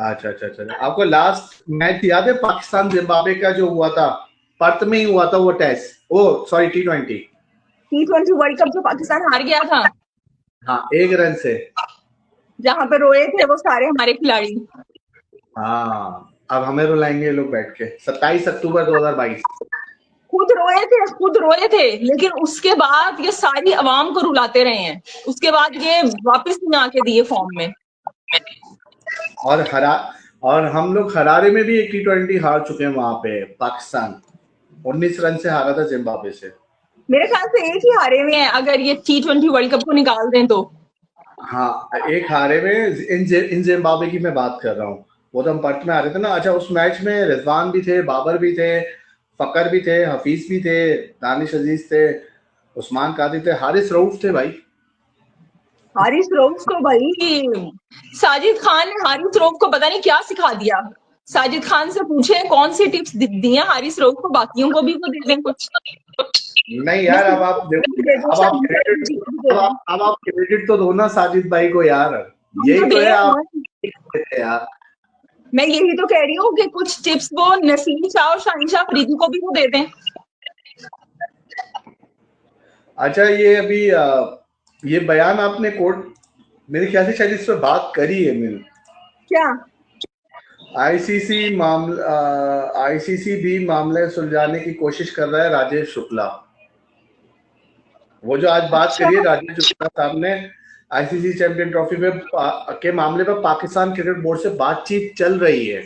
अच्छा। आपको लास्ट मैच याद है पाकिस्तान जिम्बाब्वे का जो हुआ था, पर्थ में ही हुआ था वो test, sorry T20 world cup जो पाकिस्तान हार गया था, हाँ 1 रन से, जहां पे रोए थे वो सारे हमारे खिलाड़ी। हाँ, अब हमें रुलाएंगे लोग बैठ के। 27 अक्टूबर 2022 खुद रोए थे, लेकिन उसके बाद ये सारी आवाम को रुलाते रहे हैं। उसके बाद ये वापस नहीं आके दिए फॉर्म में। और हम लोग हरारे में भी एक T20 हार चुके हैं वहां पे। पाकिस्तान 19 रन से हारा था जिम्बाब्वे से। मेरे ख्याल से एक ही हारे में है अगर ये T20 वर्ल्ड कप को निकाल दें तो। हाँ, एक हारे में इन जिम्बाब्वे की मैं बात कर रहा हूँ। वो तो हम पर्थ में आ रहे थे ना। अच्छा, उस मैच में रिजवान भी थे, बाबर भी थे, फकर भी थे, हफीज भी थे, दानिश अजीज थे, उस्मान कादिर थे, हारिस रऊफ थे। भाई हारिस रऊफ को भाई साजिद खान ने हारिस रऊफ को पता नहीं क्या सिखा दिया। साजिद खान से पूछे कौन सी टिप्स दी हैं हारिस रऊफ को, बाकियों को भी वो दे दें कुछ। नहीं यार, अब आप देखो, अब आप क्रेडिट तो दो ना साजिद भाई को यार, यही तो है आप यार। मैं यही तो कह रही हूँ कि कुछ टिप्स वो नसीम शाह और शाहीन शाह अफरीदी को भी वो दे दें। अच्छा, ये अभी ये बयान आपने कोर्ट, मेरे ख्याल से शायद इस पर बात करी है मैंने। क्या? आईसीसी भी मामले सुलझाने की कोशिश कर रहा है राजेश शुक्ला। वो जो आज बात करी है राजेश शुक्ला साहब ने, आईसीसी चैंपियन ट्रॉफी के मामले पर पाकिस्तान क्रिकेट बोर्ड से बातचीत चल रही है।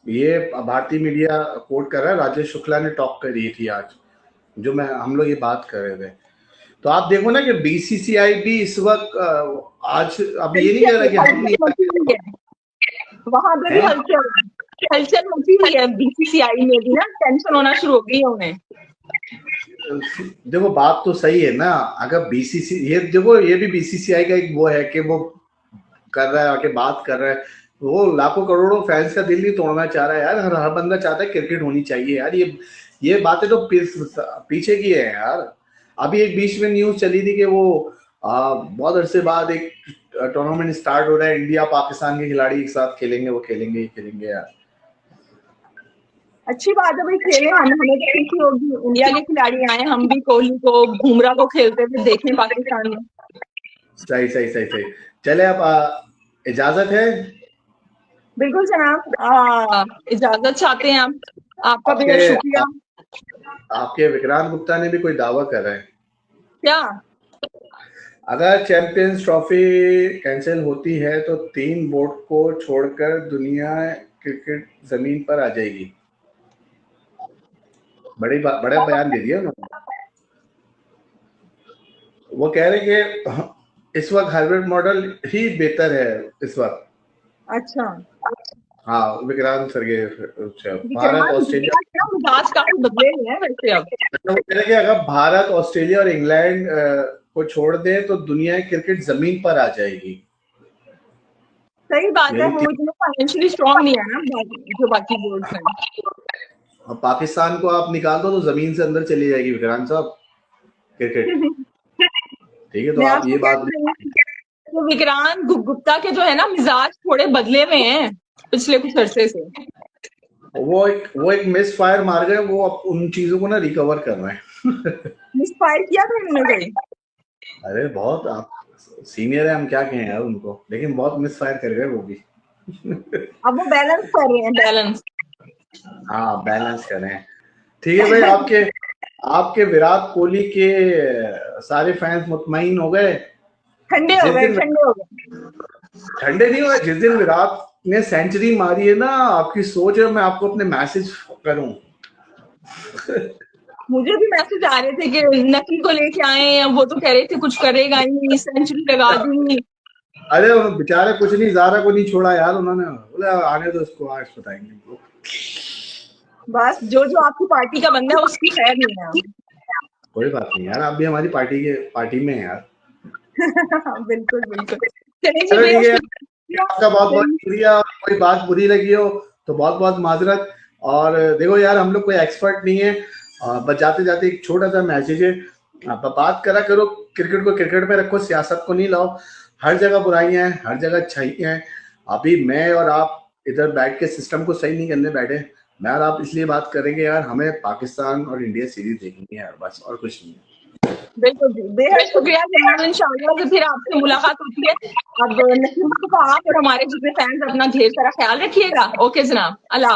ये भारतीय मीडिया कोट कर रहा है, राजेश शुक्ला ने टॉक करी थी आज, जो हम लोग ये बात कर रहे थे। तो आप देखो ना कि बीसीसीआई भी इस वक्त आज अब ये नहीं कह रहा कि हम नहीं, वहां पे भी हलचल मची हुई है। बीसीसीआई में भी ना टेंशन होना शुरू हो गई है उन्हें। देखो बात तो सही है ना, अगर बीसीसी, ये देखो ये भी बीसीसीआई का एक वो है कि वो कर रहा है, आके बात कर रहा है, वो लाखों करोड़ों फैंस का दिल नहीं तोड़ना चाह रहा है यार। हर बंदा चाहता है क्रिकेट होनी चाहिए यार। ये बातें तो पीछे की है यार। अभी एक बीच में न्यूज चली थी कि वो बहुत अरसे बाद एक टूर्नामेंट स्टार्ट हो रहा है, इंडिया पाकिस्तान के खिलाड़ी एक साथ खेलेंगे, वो खेलेंगे यार। अच्छी बात है भाई, खेले, हमें तो खुशी होगी इंडिया के खिलाड़ी आए, हम भी कोहली को, बुमराह को खेलते हुए देखें पाकिस्तान में। सही। चले, अब इजाजत है? बिल्कुल जनाब, इजाजत चाहते हैं हम। आपका बेहद शुक्रिया। आपके विक्रांत गुप्ता ने भी कोई दावा कर रहे हैं क्या? अगर चैंपियंस ट्रॉफी कैंसिल होती है तो 3 बोर्ड को छोड़कर दुनिया क्रिकेट जमीन पर आ जाएगी। बड़ा बयान दे दिया उन्होंने। वो कह रहे कि इस वक्त हाइब्रिड मॉडल ही बेहतर है इस वक्त। अच्छा, हाँ, विक्रांत सर के भारत ऑस्ट्रेलिया मिजाज काफी बदले हुए हैं वैसे अब। वो कह रहे कि अगर भारत ऑस्ट्रेलिया और इंग्लैंड को छोड़ दे तो दुनिया क्रिकेट जमीन पर आ जाएगी। सही बात है, वो इतने फाइनेंशियली स्ट्रांग नहीं है ना जो बाकी बोर्ड्स हैं। पाकिस्तान को आप निकाल दो तो जमीन से अंदर चली जाएगी विक्रांत साहब क्रिकेट। ठीक है, तो आप ये बात, तो विक्रांत गुप्ता के जो है ना मिजाज थोड़े बदले हुए हैं पिछले कुछ अरसे से। वो एक मिस फायर मार गए, वो अब उन चीजों को ना रिकवर कर रहे हैं। मिस फायर किया था उन्होंने कोई? अरे बहुत, आप सीनियर है, हम क्या कहें यार उनको, लेकिन बहुत मिस फायर कर गए वो भी। अब वो बैलेंस कर रहे हैं, बैलेंस। हाँ, बैलेंस कर रहे हैं। ठीक है भाई, आपके विराट कोहली के सारे फैंस मुतमईन हो गए? ठंडे हो गए। ठंडे नहीं हुए। जिस दिन विराट ने सेंचुरी मारी है ना, आपकी सोच है, मैं आपको अपने मैसेज करूं। मुझे भी मैसेज आ रहे थे कि नकी को लेके आए, वो तो कह रहे थे कुछ करेगा ही नहीं, सेंचुरी लगा दी। अरे बेचारे कुछ नहीं, ज़ारा को नहीं छोड़ा यार उन्होंने, बोले आने दो उसको, आज बताएंगे। बस जो आपकी पार्टी का बंदा है उसकी खैर नहीं है। कोई बात नहीं यार, आप भी हमारी पार्टी में है यार। बिल्कुल। चलिए, आपका बहुत शुक्रिया। कोई बात बुरी लगी हो तो बहुत माजरत। और देखो यार, हम लोग कोई एक्सपर्ट नहीं है, बस जाते एक छोटा सा मैसेज है, बात करा करो क्रिकेट को क्रिकेट में रखो, सियासत को नहीं लाओ। हर जगह बुराइयां हैं, हर जगह अच्छाइयां हैं। अभी मैं और आप इधर बैठ के सिस्टम को सही नहीं करने बैठे, मैं और आप इसलिए बात करेंगे यार, हमें पाकिस्तान और इंडिया सीरीज देखनी है यार, बस, और कुछ नहीं है। बिल्कुल जी, बेहद शुक्रिया जनाब। इंशाल्लाह कि फिर आपसे मुलाकात होती है। अब नसीम को आप और हमारे जितने फैंस अपना ढेर सारा ख्याल रखिएगा। ओके जनाब, अल्लाह।